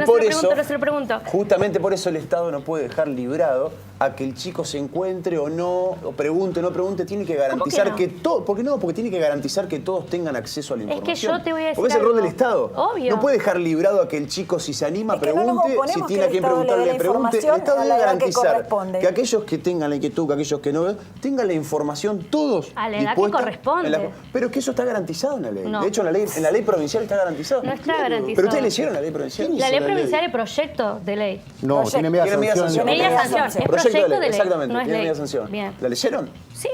no se lo pregunto. Justamente por eso el Estado no puede dejar librado a que el chico se encuentre o no, o pregunte o no pregunte. Tiene que garantizar no? que todo... ¿Por qué no? Porque tiene que garantizar que todos tengan acceso a la Es que información. yo te voy a decir Porque es el rol algo. del Estado. Obvio. No puede dejar librado a que el chico, si se anima, Es que no nos pregunte, oponemos si que tiene a el quien Estado le dé preguntarle, la pregunte. El información Estado a debe la edad que garantizar corresponde. que aquellos que tengan la inquietud, que aquellos que no, tengan la información todos A la edad que dispuesta corresponde. en pero es que eso está garantizado en la ley. No. De hecho, en la ley provincial está garantizado. No está garantizado. Pero ustedes leyeron la ley provincial. La ley provincial es proyecto de ley. No, tiene media Tiene media sanción. sanción. Media sanción. Es proyecto de ley. Exactamente, No es tiene ley. media sanción. Bien. ¿La leyeron? Sí,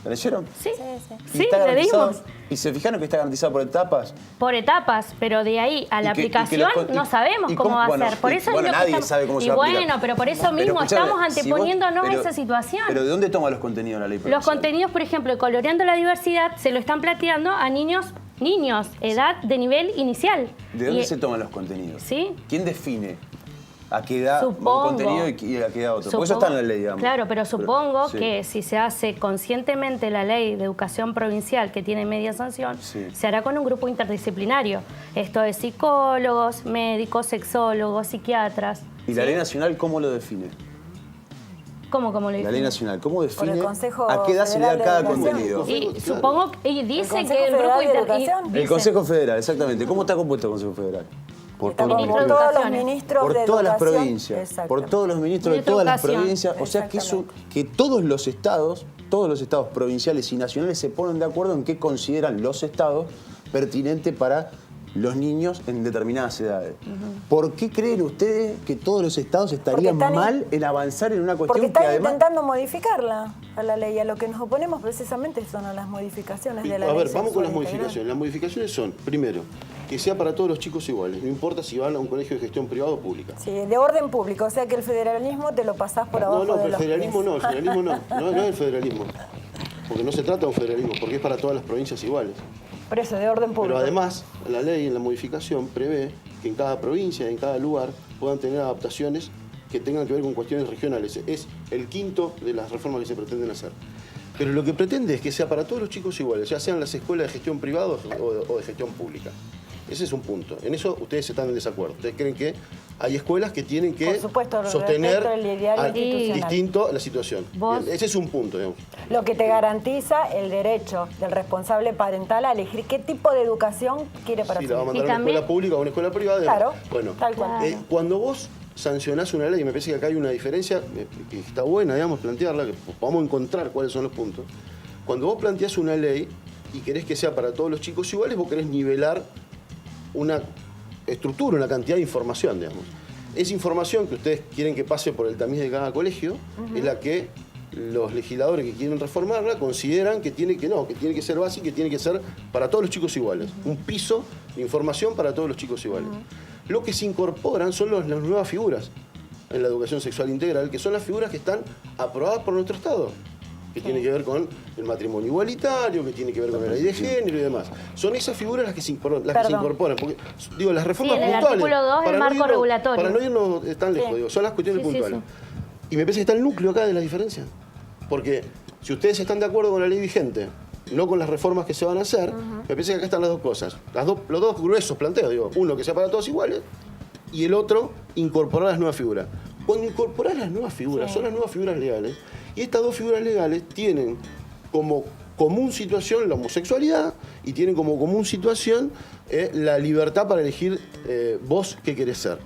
¿La leyeron? sí. ¿Y Sí, está le garantizado? dimos. ¿Y se fijaron que está garantizado por etapas? Por etapas, pero de ahí a la aplicación no sabemos cómo va a ser. Por eso es lo que nadie estamos... sabe cómo se Y va a aplicar. bueno, pero por eso Pero mismo escuchame, estamos anteponiéndonos a esa situación. Pero ¿de dónde toma los contenidos la ley provincial? Los contenidos, por ejemplo, de Coloreando la Diversidad, se lo están planteando a niños, edad de nivel inicial. ¿De dónde se toman los contenidos? ¿Sí? ¿Quién define a qué edad Supongo. un contenido y a qué edad otro? Porque eso está en la ley, digamos. Claro, pero supongo sí. que si se hace conscientemente la ley de educación provincial, que tiene media sanción, Sí. se hará con un grupo interdisciplinario. Esto es psicólogos, médicos, sexólogos, psiquiatras. ¿Y la ley nacional cómo lo define? ¿Cómo lo La ley define? nacional, ¿cómo define el Consejo a qué edad se le da Federal de cada Educación. contenido? Y supongo, y dice Consejo que el grupo Federal de Educación. El dice- Consejo Federal, exactamente. ¿Cómo está compuesto el Consejo Federal? Por Está todos los por Ministro de todos los Educación. ministros Por de todas las Educación. provincias, Exacto. por todos los ministros de Ministro de todas las Educación. provincias, o sea que todos los estados provinciales y nacionales se ponen de acuerdo en qué consideran los estados pertinente para los niños en determinadas edades. ¿Por qué creen ustedes que todos los estados estarían Porque están mal en avanzar en una Porque cuestión que están además... intentando modificarla a la ley. A lo que nos oponemos precisamente son a las modificaciones de la ley. A ver, vamos con las sexual integral. modificaciones. Las modificaciones son, primero, que sea para todos los chicos iguales, no importa si van a un colegio de gestión privada o pública. Sí, de orden público, o sea que el federalismo te lo pasás por abajo No, de pero el los federalismo pies. no, el federalismo no es el federalismo. Porque no se trata de un federalismo, porque es para todas las provincias iguales. Por eso, de orden público. Pero además, la ley en la modificación prevé que en cada provincia, en cada lugar, puedan tener adaptaciones que tengan que ver con cuestiones regionales. Es el quinto de las reformas que se pretenden hacer. Pero lo que pretende es que sea para todos los chicos iguales, ya sean las escuelas de gestión privada o de gestión pública. Ese es un punto. En eso ustedes están en desacuerdo. Ustedes creen que hay escuelas que tienen que Por supuesto, sostener respecto al ideario institucional. distinto la situación. Vos- Ese es un punto, digamos. Lo que te garantiza el derecho del responsable parental a elegir qué tipo de educación quiere para Si su la va a hijo. mandar a Y una también- escuela pública o a una escuela privada. Claro, Bueno, tal cual. Cuando vos sancionás una ley, me parece que acá hay una diferencia que está buena, digamos, plantearla, que vamos a encontrar cuáles son los puntos. Cuando vos planteás una ley y querés que sea para todos los chicos iguales, vos querés nivelar una estructura, una cantidad de información, digamos. Esa información que ustedes quieren que pase por el tamiz de cada colegio es la que los legisladores que quieren reformarla consideran que tiene que ser básica, que tiene que ser para todos los chicos iguales. Un piso de información para todos los chicos iguales. Lo que se incorporan son las nuevas figuras en la educación sexual integral, que son las figuras que están aprobadas por nuestro Estado, que tiene que ver con el matrimonio igualitario, que tiene que ver con la ley de género y demás. Son esas figuras las que se incorporan. Porque, digo, las reformas Sí, en el puntuales. artículo 2 para el no marco irnos- regulatorio. Para no irnos tan lejos, Sí. digo, son las cuestiones Sí, sí, puntuales. Y me parece que está el núcleo acá de la diferencia. Porque si ustedes están de acuerdo con la ley vigente, no con las reformas que se van a hacer, me parece que acá están las dos cosas. Los dos gruesos planteos, digo, uno que sea para todos iguales y el otro incorporar las nuevas figuras. Cuando incorporás las nuevas figuras, son las nuevas figuras legales, y estas dos figuras legales tienen como común situación la homosexualidad y tienen como común situación la libertad para elegir vos qué querés ser.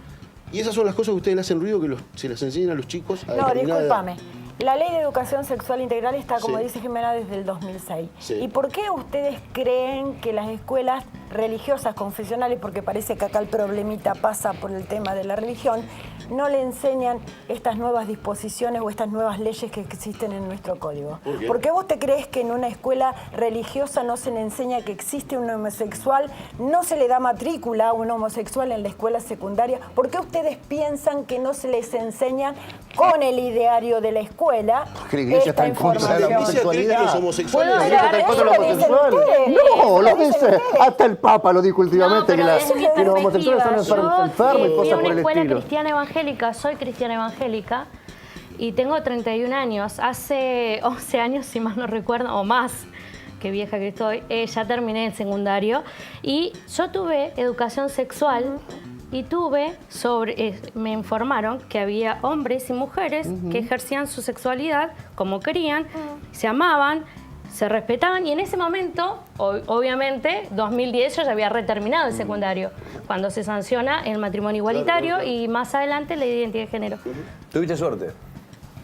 Y esas son las cosas que ustedes le hacen ruido, que se las enseñan a los chicos a No, determinada edad. discúlpame. La ley de educación sexual integral está, como Sí. dice Jimena, desde el 2006. Sí. ¿Y por qué ustedes creen que las escuelas religiosas, confesionales, porque parece que acá el problemita pasa por el tema de la religión, no le enseñan estas nuevas disposiciones o estas nuevas leyes que existen en nuestro código? ¿Por qué? ¿Por qué vos te crees que en una escuela religiosa no se le enseña que existe un homosexual, no se le da matrícula a un homosexual en la escuela secundaria? ¿Por qué ustedes piensan que no se les enseña con el ideario de la escuela esta información? La iglesia cree que los homosexuales... ¿Puedo La iglesia está en contra de los homosexuales. No, lo dice. Hasta el Papa lo dijo últimamente, No, que los homosexuales están enfermos y cosas por el escuela estilo. cristiana evangélica, soy cristiana evangélica y tengo 31 años. Hace 11 años, si más no recuerdo, o más, qué vieja que estoy, ya terminé el secundario y yo tuve educación sexual y me informaron que había hombres y mujeres que ejercían su sexualidad como querían, se amaban, se respetaban y en ese momento, obviamente, 2010 yo ya había reterminado el secundario, cuando se sanciona el matrimonio igualitario y más adelante la identidad de género. ¿Tuviste suerte?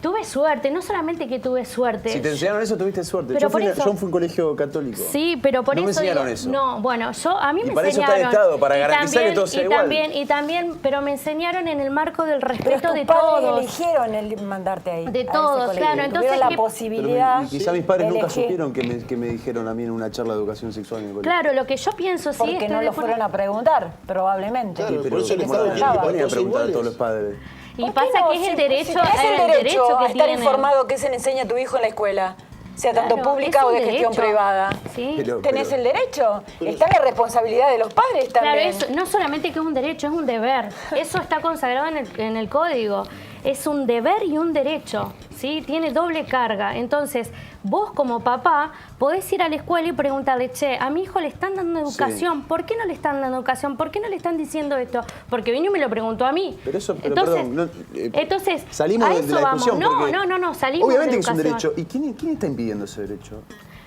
Tuve suerte, no solamente que tuve suerte. Si te enseñaron eso, tuviste suerte. Pero Yo fui a un colegio católico. Sí, pero por no eso... me enseñaron eso. No, bueno, a mí me para enseñaron... eso está el Estado, para garantizar que todo sea igual. Y también, pero me enseñaron en el marco del Pero respeto de tus padres todos. eligieron mandarte ahí. De a ese todos, colegio. claro, entonces Tuvieron la que- posibilidad. Y quizá mis padres de nunca elegir. supieron que me dijeron a mí en una charla de educación sexual en el colegio. Claro, lo que yo pienso, sí, Porque estoy no de lo acuerdo. fueron a preguntar, probablemente. Claro, Pero por eso el bueno, Estado quiere que ponen a todos preguntar a iguales. todos los padres. Y ¿Por qué pasa no? que es el Si derecho, tenés el derecho a estar tienen. informado que se le enseña a tu hijo en la escuela, sea tanto Claro, pública es o un de gestión derecho. privada. Sí. Tenés el derecho. Está la responsabilidad de los padres Claro, también. eso, no solamente que es un derecho, es un deber. Eso está consagrado en el código. Es un deber y un derecho, ¿sí? Tiene doble carga. Entonces, vos como papá podés ir a la escuela y preguntarle, che, a mi hijo le están dando educación, ¿por qué no le están dando educación? ¿Por qué no le están diciendo esto? Porque vino y me lo preguntó a mí. Pero eso, entonces, perdón, entonces, salimos a de eso la vamos. discusión. No, porque no, salimos obviamente de que es un educación. derecho. ¿Y quién está impidiendo ese derecho?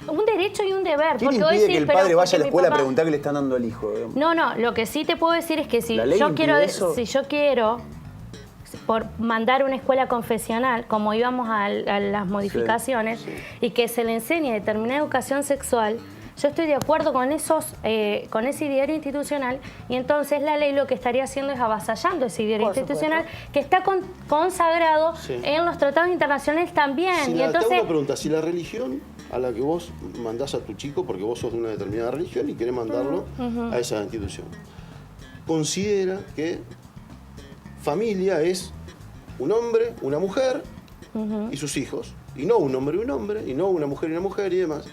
Un derecho y un deber. ¿Quién porque vos impide decís, que el pero padre vaya a porque la mi escuela a papá- preguntar qué le están dando al hijo? Digamos? No, lo que sí te puedo decir es que si ¿La ley yo quiero, impide eso? si yo quiero por mandar una escuela confesional, como íbamos a las modificaciones, y que se le enseñe determinada educación sexual, yo estoy de acuerdo con con ese ideario institucional, y entonces la ley lo que estaría haciendo es avasallando ese ideario Por institucional que está consagrado Sí. en los tratados internacionales también. Si y te hago entonces, una pregunta, si la religión a la que vos mandás a tu chico, porque vos sos de una determinada religión y querés mandarlo a esa institución, considera que familia es un hombre, una mujer y sus hijos, y no un hombre y un hombre, y no una mujer y una mujer y demás.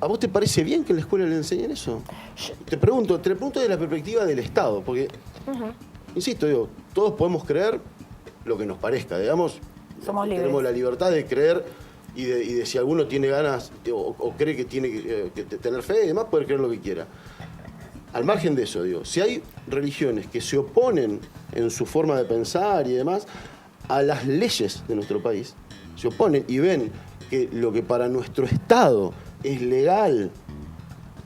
¿A vos te parece bien que en la escuela le enseñen eso? Te pregunto desde la perspectiva del Estado, porque, insisto, digo, todos podemos creer lo que nos parezca, digamos. Somos libres. Tenemos la libertad de creer y de si alguno tiene ganas o cree que tiene que tener fe y demás, poder creer lo que quiera. Al margen de eso, digo, si hay religiones que se oponen en su forma de pensar y demás a las leyes de nuestro país, se oponen y ven que lo que para nuestro Estado es legal,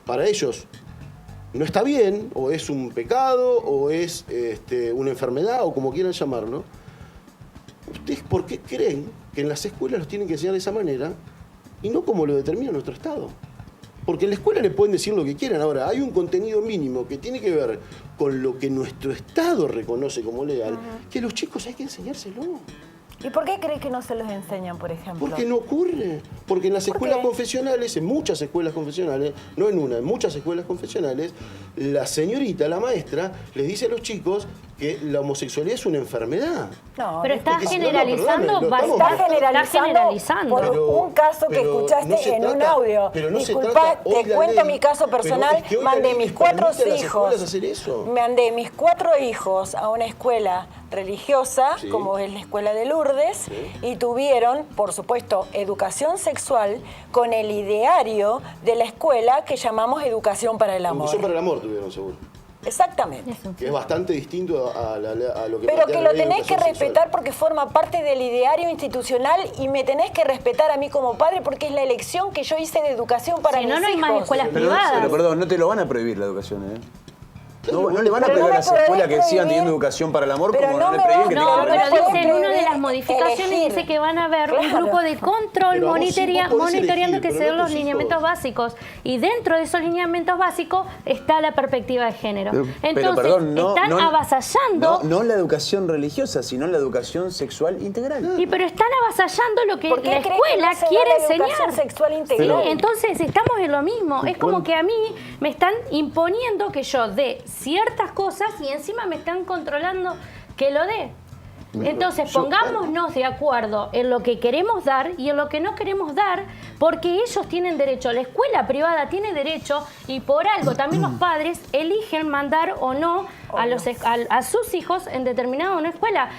para ellos no está bien, o es un pecado, o es una enfermedad, o como quieran llamarlo, ¿ustedes por qué creen que en las escuelas los tienen que enseñar de esa manera y no como lo determina nuestro Estado? Porque en la escuela le pueden decir lo que quieran. Ahora, hay un contenido mínimo que tiene que ver con lo que nuestro Estado reconoce como legal, que a los chicos hay que enseñárselo. ¿Y por qué crees que no se los enseñan, por ejemplo? Porque no ocurre. Porque en las ¿Por escuelas qué? confesionales, en muchas escuelas confesionales, no en una, en muchas escuelas confesionales, la señorita, la maestra, les dice a los chicos que la homosexualidad es una enfermedad. No, pero estás porque si no, generalizando perdóname, bastante. Estás generalizando por Pero- un caso que pero escuchaste no se en un trata- audio. pero no se Disculpa, trata hoy te la cuento ley, mi caso pero personal. es que hoy la Mandé ley mis les 4 permite a las hijos. escuelas hacer eso. Mandé mis 4 hijos a una escuela religiosa, Sí. como es la escuela de Lourdes, y tuvieron, por supuesto, educación sexual con el ideario de la escuela que llamamos Educación para el Amor. Educación para el amor tuvieron, seguro. Exactamente. Eso. Que es bastante distinto a lo que Pero plantea que la lo ley de tenés que educación respetar sexual. porque forma parte del ideario institucional y me tenés que respetar a mí como padre porque es la elección que yo hice de educación para Si mis no, no hay hijos. más escuelas Pero, privadas. perdón, no te lo van a prohibir la educación, ¿eh? No le van a pedir a las escuelas que sigan teniendo educación para el amor como no le pedían que No, tengan. pero dice en una de las modificaciones dice que van a haber un grupo de control monitoreando que se den los lineamientos básicos. Y dentro de esos lineamientos básicos está la perspectiva de género. Entonces, están avasallando... No la educación religiosa, sino la educación sexual integral. Y pero están avasallando lo que la escuela quiere enseñar. Sexual integral? Sí, entonces estamos en lo mismo. Es como que a mí me están imponiendo que yo dé ciertas cosas y encima me están controlando que lo dé. Entonces pongámonos de acuerdo en lo que queremos dar y en lo que no queremos dar, porque ellos tienen derecho, la escuela privada tiene derecho y por algo también los padres eligen mandar o no a sus hijos en determinada una escuela.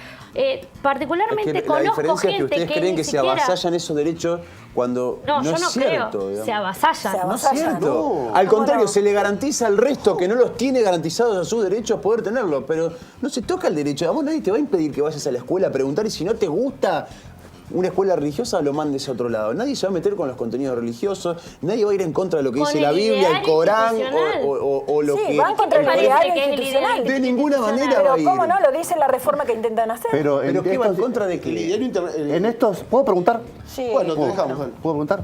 Particularmente conozco gente que ustedes creen que se avasallan esos derechos cuando no es cierto. Creo. Se avasallan. No es cierto. Al contrario, se le garantiza al resto que no los tiene garantizados a sus derechos poder tenerlo, pero no se toca el derecho. A vos nadie te va a impedir que vayas a la escuela a preguntar y si no te gusta una escuela religiosa lo mandes a otro lado. Nadie se va a meter con los contenidos religiosos, nadie va a ir en contra de lo que dice la Biblia, el Corán o lo que... Sí, van contra el ideario institucional. De ninguna manera va a ir. Pero cómo no, lo dice la reforma que intentan hacer. Pero ¿qué va en contra de qué? En estos... ¿Puedo preguntar? Sí. Bueno, te dejamos. ¿Puedo preguntar?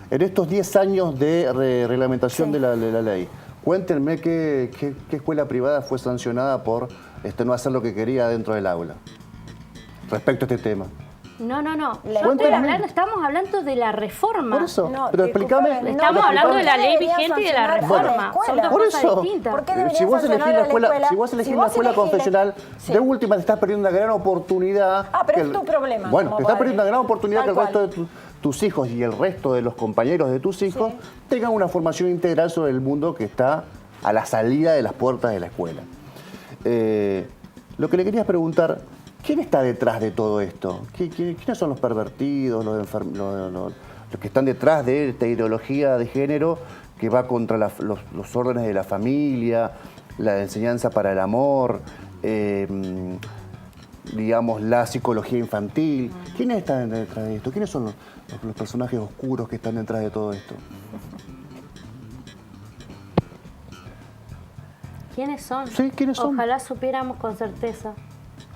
En estos 10 años de reglamentación de la ley, cuéntenme qué escuela privada fue sancionada por no hacer lo que quería dentro del aula respecto a este tema. No. Estamos hablando de la reforma. Por eso, pero explícame. Estamos hablando de la ley vigente y de la reforma. Son dos cosas distintas. Si vos elegís la escuela confesional, de última te estás perdiendo una gran oportunidad. Pero es tu problema. Bueno, te estás perdiendo una gran oportunidad que el resto de tus hijos y el resto de los compañeros de tus hijos tengan una formación integral sobre el mundo que está a la salida de las puertas de la escuela. Lo que le quería preguntar, ¿quién está detrás de todo esto? ¿Quiénes son los pervertidos, los que están detrás de esta ideología de género que va contra los órdenes de la familia, la enseñanza para el amor, digamos, la psicología infantil? ¿Quiénes están detrás de esto? ¿Quiénes son los personajes oscuros que están detrás de todo esto? ¿Quiénes son? Sí, ¿quiénes son? Ojalá supiéramos con certeza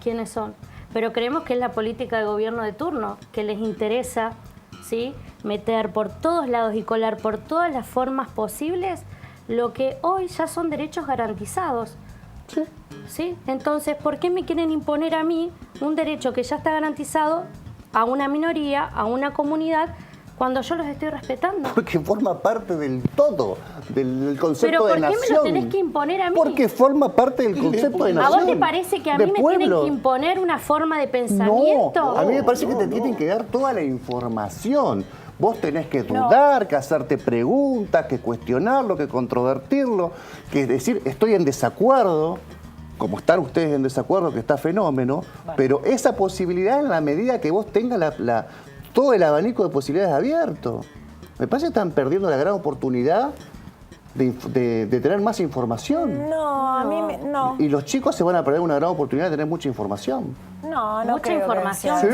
quiénes son. Pero creemos que es la política de gobierno de turno, que les interesa, ¿sí?, meter por todos lados y colar por todas las formas posibles lo que hoy ya son derechos garantizados. ¿Sí? Entonces, ¿por qué me quieren imponer a mí un derecho que ya está garantizado a una minoría, a una comunidad, cuando yo los estoy respetando? Porque forma parte del todo, del concepto de nación. ¿Pero por qué me lo tenés que imponer a mí? Porque forma parte del concepto de nación. ¿A vos te parece que a mí me tienen que imponer una forma de pensamiento? No, a mí me parece que te tienen que dar toda la información. Vos tenés que dudar, que hacerte preguntas, que cuestionarlo, que controvertirlo, que decir, estoy en desacuerdo, como están ustedes en desacuerdo, que está fenómeno, pero esa posibilidad en la medida que vos tengas todo el abanico de posibilidades abierto. Me parece que están perdiendo la gran oportunidad de tener más información. No, a mí no. Y los chicos se van a perder una gran oportunidad de tener mucha información. No mucha información. Sí,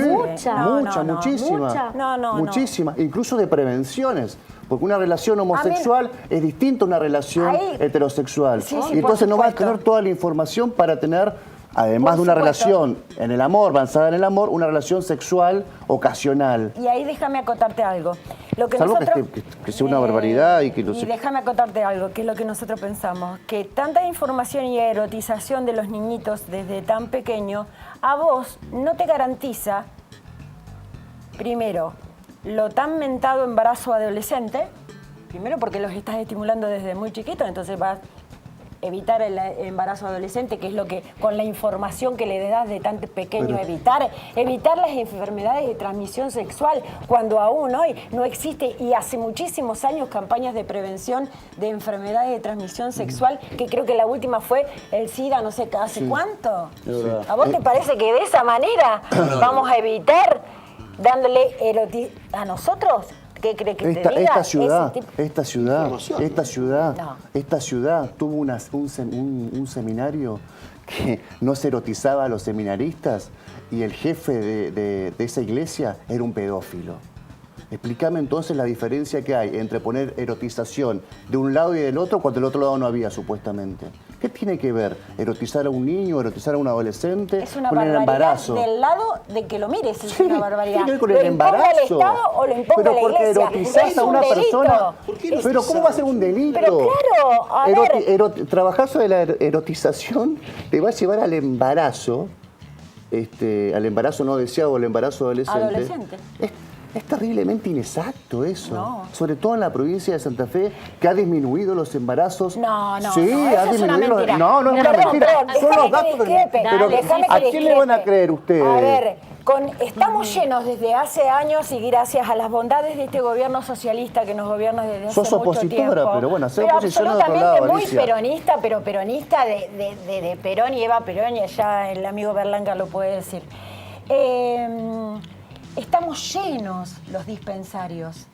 muchísima. Muchísima. Incluso de prevenciones. Porque una relación homosexual es distinta a una relación heterosexual. Y entonces no vas a tener toda la información para tener, además de una relación en el amor, basada en el amor, una relación sexual ocasional. Y ahí déjame acotarte algo. Lo que Salvo nosotros, que sea una barbaridad y que y déjame acotarte algo, que es lo que nosotros pensamos, que tanta información y erotización de los niñitos desde tan pequeño, a vos no te garantiza, primero, lo tan mentado embarazo adolescente, primero porque los estás estimulando desde muy chiquitos, entonces vas a evitar el embarazo adolescente, que es lo que con la información que le das de tan pequeño, evitar las enfermedades de transmisión sexual, cuando aún hoy no existe, y hace muchísimos años, campañas de prevención de enfermedades de transmisión sexual, que creo que la última fue el SIDA, no sé hace cuánto. ¿A vos te parece que de esa manera vamos a evitar dándole a nosotros? ¿Qué cree que te diga? Esta ciudad tuvo un seminario que no se erotizaba a los seminaristas y el jefe de esa iglesia era un pedófilo. Explícame entonces la diferencia que hay entre poner erotización de un lado y del otro cuando del otro lado no había, supuestamente. ¿Qué tiene que ver erotizar a un niño, erotizar a un adolescente es una con el embarazo? Del lado de que lo mires, es una barbaridad. ¿Tiene que ver con el embarazo? ¿Lo imponga el Estado o lo imponga pero la porque Iglesia? erotizás a una persona... Pero ¿cómo va a ser un delito? Pero claro, a ver... Trabajar sobre la erotización te va a llevar al embarazo, al embarazo no deseado o al embarazo adolescente. Es terriblemente inexacto eso. No. Sobre todo en la provincia de Santa Fe, que ha disminuido los embarazos. No, sí, no, ha disminuido. No, no es una mentira. Son los datos pero ¿a quién le van a creer ustedes? A ver, estamos llenos desde hace años y gracias a las bondades de este gobierno socialista que nos gobierna desde hace mucho tiempo. Sos opositora, pero bueno, hacer oposición de otro lado, absolutamente muy Alicia. peronista de Perón y Eva Perón, y allá el amigo Berlanga lo puede decir. Estamos llenos los dispensarios,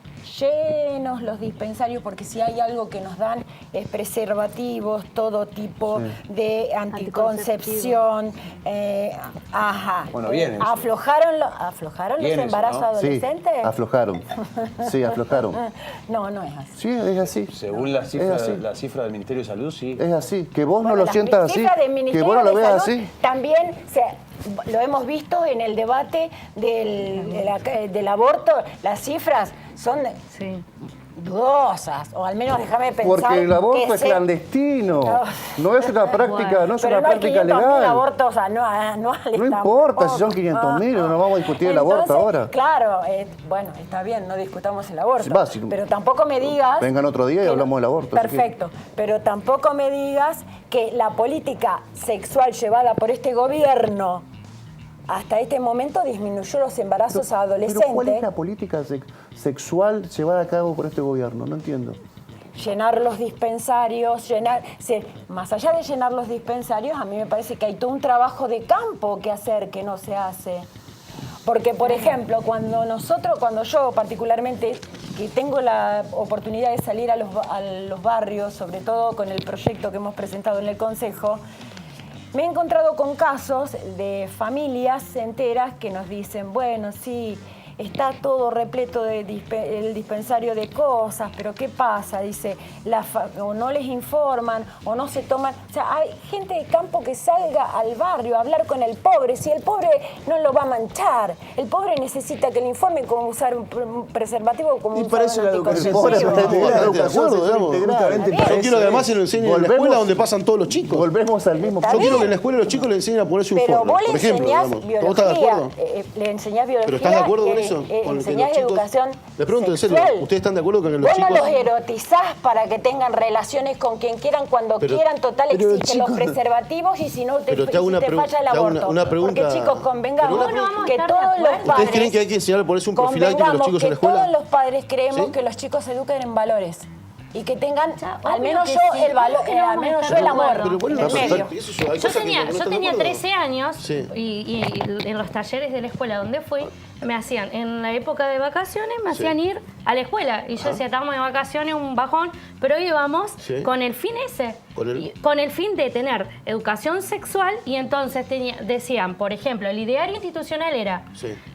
porque si hay algo que nos dan es preservativos, todo tipo de anticoncepción. Bueno, bien. ¿Aflojaron los embarazos adolescentes? Sí, aflojaron. Sí, aflojaron. No, no es así. Sí, es así. Según la cifra del Ministerio de Salud, sí. Es así. Que vos no lo sientas así, que vos no lo veas así. También lo hemos visto en el debate del aborto, las cifras son dudosas, o al menos déjame pensar. Porque el aborto es clandestino, no es una práctica, no es una práctica legal. Abortos anuales. No importa si son 500.000, no vamos a discutir el aborto ahora. Claro, bueno, está bien, no discutamos el aborto, pero tampoco me digas... Vengan otro día y hablamos del aborto. Perfecto, pero tampoco me digas que la política sexual llevada por este gobierno hasta este momento disminuyó los embarazos a adolescentes. ¿Pero cuál es la política sexual llevada a cabo por este gobierno? No entiendo. Llenar los dispensarios, más allá de llenar los dispensarios, a mí me parece que hay todo un trabajo de campo que hacer que no se hace. Porque, por ejemplo, cuando yo particularmente, que tengo la oportunidad de salir a los barrios, sobre todo con el proyecto que hemos presentado en el Consejo, me he encontrado con casos de familias enteras que nos dicen, bueno, sí, está todo repleto el dispensario de cosas, pero ¿qué pasa? Dice, o no les informan, o no se toman... O sea, hay gente de campo que salga al barrio a hablar con el pobre. Si el pobre no lo va a manchar, el pobre necesita que le informen cómo usar un preservativo o cómo usar un anticonceptivo. Yo quiero que además se lo enseñen en la escuela donde pasan todos los chicos. Volvemos al mismo... Yo quiero que en la escuela los chicos le enseñen a ponerse un forro, por ejemplo. ¿Vos estás de acuerdo? Le enseñás biología. ¿Pero estás de acuerdo con eso? Enseñás educación Les pregunto en serio, ¿ustedes están de acuerdo con que los chicos... Vos no los erotizás para que tengan relaciones con quien quieran, cuando quieran, total, existen los preservativos y si no te falla el aborto. Una pregunta... Porque chicos, convengamos que todos los padres... ¿Ustedes creen que hay que enseñar a ponerse un profiláctico a los chicos en la escuela? Todos los padres creemos que los chicos se eduquen en valores. Y que tengan, al menos yo, el valor, al menos yo el amor. Yo tenía 13 años y en los talleres de la escuela donde fui, me hacían, en la época de vacaciones, me hacían ir a la escuela. Y yo decía, estábamos de vacaciones, un bajón, pero íbamos con el fin ese. Con el fin de tener educación sexual y entonces decían, por ejemplo, el ideario institucional era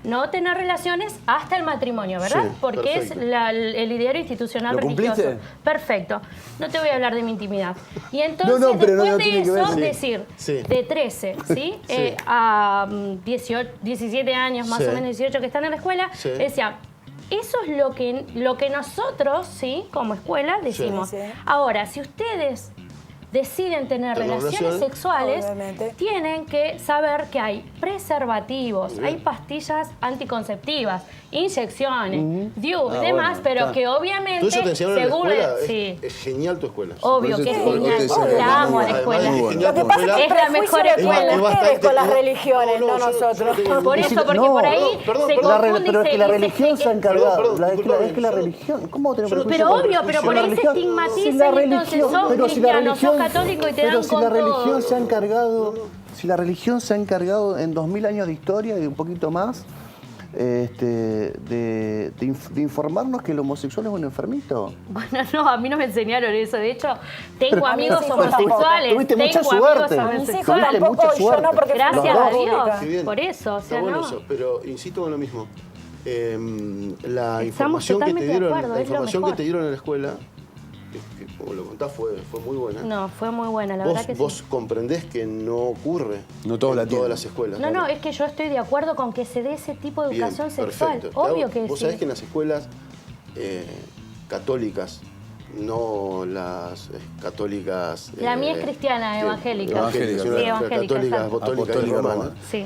no tener relaciones hasta el matrimonio, ¿verdad? Porque es el ideario institucional religioso. Perfecto. No te voy a hablar de mi intimidad. Y entonces, después de eso, decir, de 13 a 17 años, más o menos 18, que están en la escuela, decían, eso es lo que nosotros, como escuela, decimos. Ahora, si ustedes deciden tener relaciones sexuales, tienen que saber que hay preservativos, hay pastillas anticonceptivas, inyecciones, DIU y demás, pero que obviamente, según es genial tu escuela. Obvio que es genial. La amo a la escuela. Lo que pasa es la mejor escuela. Ustedes con las religiones, no nosotros. Por eso, porque por ahí se confunde. Pero es que la religión se ha encargado. Es que la religión, ¿cómo tenemos prejuicio? Pero obvio, pero por ahí se estigmatiza y entonces sos cristiano, sos católico y te dan con todo. Si la religión se ha encargado en 2000 años de historia y un poquito más, de informarnos que el homosexual es un enfermito. Bueno, no, a mí no me enseñaron eso. De hecho, tengo amigos homosexuales. Tuviste mucha suerte. Tuviste mucha suerte. Gracias a Dios. Por eso, o sea, no. Eso, pero insisto en lo mismo. La información que te dieron en la escuela, que como lo contás fue muy buena. No, fue muy buena, la verdad que vos sí. comprendés que no ocurre en todas las escuelas. No, es que yo estoy de acuerdo con que se dé ese tipo de educación sexual. Perfecto. Obvio que vos sí. sabés que en las escuelas católicas, no las católicas... La mía es cristiana, evangélica. Evangélica, católicas, apostólicas y romanas. Sí.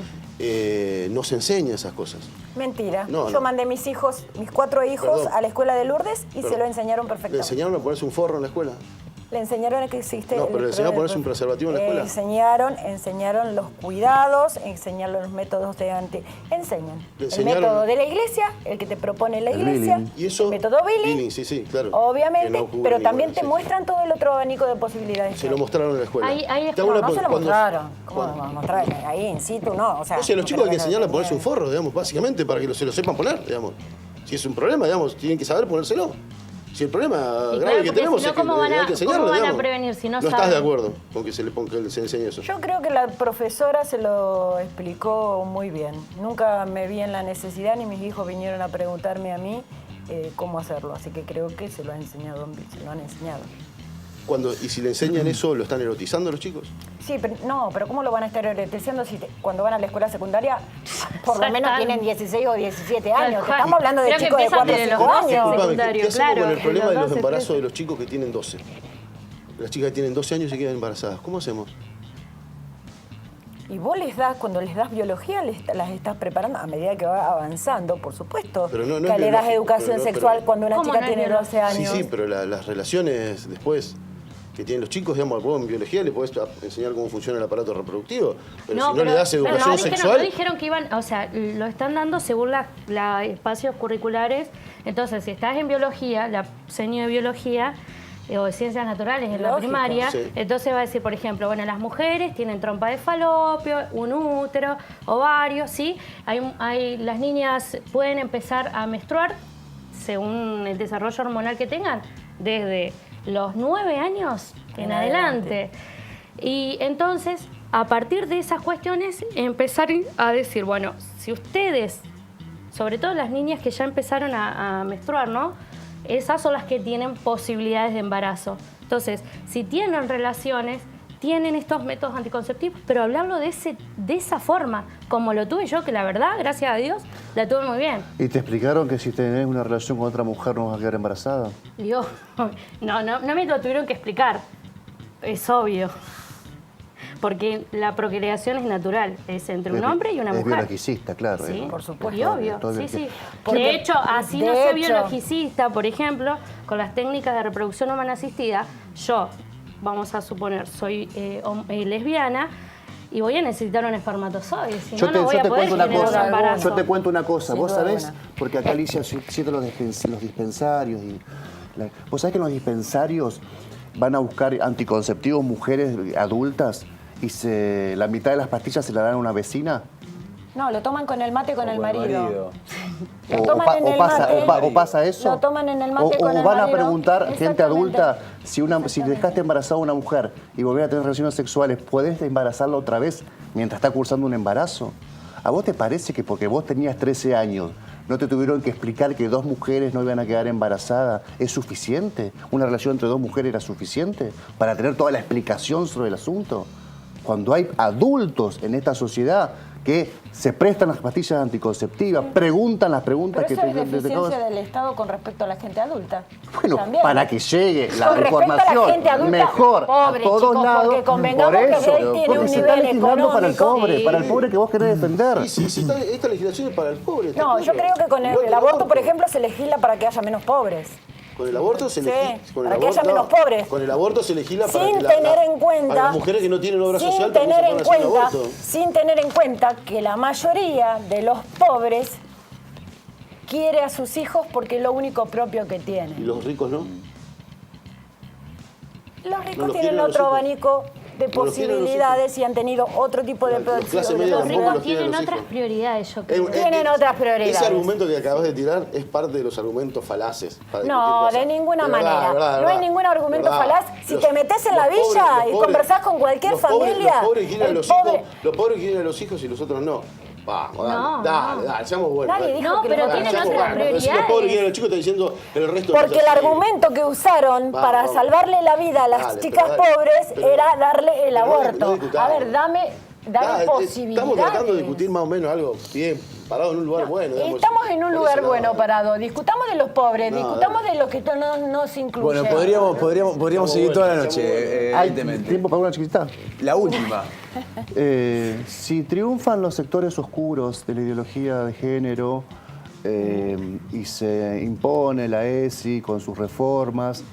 No se enseña esas cosas. Mentira. Yo mandé mis 4 hijos a la escuela de Lourdes y se lo enseñaron perfectamente. ¿Le enseñaron a ponerse un forro en la escuela? Le enseñaron que existe... No, pero le enseñaron a ponerse un preservativo en la escuela. Enseñaron los cuidados, enseñaron los métodos de Enseñan. El método de la iglesia, el que te propone la iglesia. ¿Y eso? El método Billing. Sí, claro. Obviamente, no pero también te muestran todo el otro abanico de posibilidades. Se lo mostraron en la escuela. No se lo mostraron. ¿Cómo lo van a mostrar? Ahí in situ, no. O sea, los chicos hay que enseñarles a ponerse un forro, digamos, básicamente, para que se lo sepan poner, digamos. Si es un problema, digamos, tienen que saber ponérselo. Si el problema grave que tenemos es que hay que enseñarlo, ¿cómo van digamos. a prevenir si no saben? estás de acuerdo con que se enseñe eso? Yo creo que la profesora se lo explicó muy bien. Nunca me vi en la necesidad, ni mis hijos vinieron a preguntarme a mí cómo hacerlo. Así que creo que se lo han enseñado. ¿Y si le enseñan eso, lo están erotizando los chicos? Sí, pero ¿cómo lo van a estar erotizando si cuando van a la escuela secundaria por lo menos tienen 16 o 17 años? Estamos hablando de chicos de 4 o 5 años. ¿Qué hacemos con el problema de los embarazos de los chicos que tienen 12? Las chicas que tienen 12 años y quedan embarazadas. ¿Cómo hacemos? Y vos cuando les das biología, las estás preparando a medida que va avanzando, por supuesto. Pero no que le das educación sexual cuando una chica tiene 12 años. Sí, pero las relaciones después que tienen los chicos, digamos, vos en biología le podés enseñar cómo funciona el aparato reproductivo, pero si no le das educación sexual... No dijeron que iban, o sea, lo están dando según los espacios curriculares. Entonces, si estás en biología, la seño de biología o de ciencias naturales en la primaria, entonces va a decir, por ejemplo, bueno, las mujeres tienen trompa de falopio, un útero, ovarios, ¿sí? Las niñas pueden empezar a menstruar según el desarrollo hormonal que tengan desde los 9 años en adelante. Y entonces, a partir de esas cuestiones, empezar a decir, bueno, si ustedes, sobre todo las niñas que ya empezaron a menstruar, ¿no? Esas son las que tienen posibilidades de embarazo. Entonces, si tienen relaciones, tienen estos métodos anticonceptivos, pero hablarlo de esa forma, como lo tuve yo, que la verdad, gracias a Dios, la tuve muy bien. ¿Y te explicaron que si tenés una relación con otra mujer no vas a quedar embarazada? Dios, no me lo tuvieron que explicar, es obvio. Porque la procreación es natural, es entre un hombre y una mujer. Es biologicista, claro. Sí, por supuesto. Y obvio, sí. De hecho, así no soy biologicista, por ejemplo, con las técnicas de reproducción humana asistida, yo, vamos a suponer, soy lesbiana y voy a necesitar un espermatozoide, si no voy a poder generar un embarazo. Yo te cuento una cosa, vos sabés, porque acá Alicia siente los dispensarios. Vos sabés que en los dispensarios van a buscar anticonceptivos mujeres adultas y la mitad de las pastillas se la dan a una vecina. No, lo toman con el mate con el marido. O pasa eso. Lo toman en el mate con el marido. O van a preguntar, gente adulta, si dejaste embarazada a una mujer y volver a tener relaciones sexuales, ¿podés embarazarla otra vez mientras está cursando un embarazo? ¿A vos te parece que porque vos tenías 13 años no te tuvieron que explicar que 2 mujeres no iban a quedar embarazadas? ¿Es suficiente? ¿Una relación entre 2 mujeres era suficiente para tener toda la explicación sobre el asunto? Cuando hay adultos en esta sociedad que se prestan las pastillas anticonceptivas, preguntan las preguntas pero eso es deficiencia del Estado con respecto a la gente adulta. Bueno, también, para que llegue la información mejor pobre, a todos chicos, lados, porque convengamos por eso, que él tiene un se nivel está legislando para el pobre que vos querés defender. Esta legislación es para el pobre. No, yo creo que con el aborto, por ejemplo, se legisla para que haya menos pobres. Con el aborto se legisla. Para que haya menos pobres. Con el aborto se legisla para sin tener en cuenta, para las mujeres que no tienen obra social sin tener en cuenta que la mayoría de los pobres quiere a sus hijos porque es lo único propio que tienen. ¿Y los ricos no? Los ricos tienen otro abanico de posibilidades y han tenido otro tipo de producción. Los ricos tienen otras prioridades, yo creo. Tienen otras prioridades. Ese argumento que acabas de tirar es parte de los argumentos falaces. No, de ninguna manera. No hay ningún argumento falaz. Si te metes en la villa y conversás con cualquier familia... Los pobres quieren a los hijos y los otros no. Vamos, dale, seamos buenos. Nadie dijo No, que pero los tienen pobres- otras prioridades. Si los pobres quieren a los chicos, está diciendo el resto. Porque el argumento que usaron para salvarle la vida a las Dale, chicas pero dale, pobres pero- era darle el pero no aborto. discutamos. A ver, dame posibilidades. Estamos tratando de discutir más o menos algo bien, parado en un lugar bueno. digamos. Estamos en un lugar Parece bueno nada. parado. Discutamos de los pobres, discutamos de los que no nos incluyen. Bueno, podríamos seguir toda la noche, ¿Hay evidentemente. tiempo para una chiquita? La última. Si triunfan los sectores oscuros de la ideología de género y se impone la ESI con sus reformas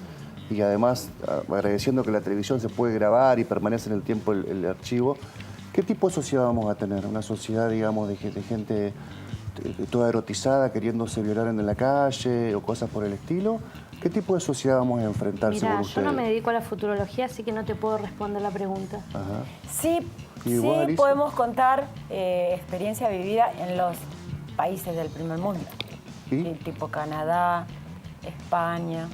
y además agradeciendo que la televisión se puede grabar y permanece en el tiempo el archivo, ¿qué tipo de sociedad vamos a tener? ¿Una sociedad, digamos, de gente toda erotizada queriéndose violar en la calle o cosas por el estilo? ¿Qué tipo de sociedad vamos a enfrentar Mira, según yo ustedes? no me dedico a la futurología, así que no te puedo responder la pregunta. Ajá. Sí, ¿Y vos, Alicia? podemos contar experiencia vivida en los países del primer mundo. ¿Sí? Tipo Canadá, España.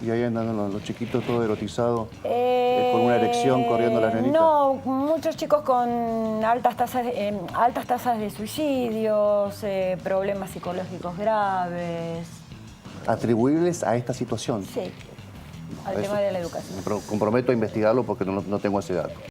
Y ahí andan los chiquitos todos erotizados, con una erección corriendo las nenitas. No, muchos chicos con altas tasas de suicidios, problemas psicológicos graves. ¿Atribuibles a esta situación? Sí, al Eso. tema de la educación. Me comprometo a investigarlo porque no tengo ese dato.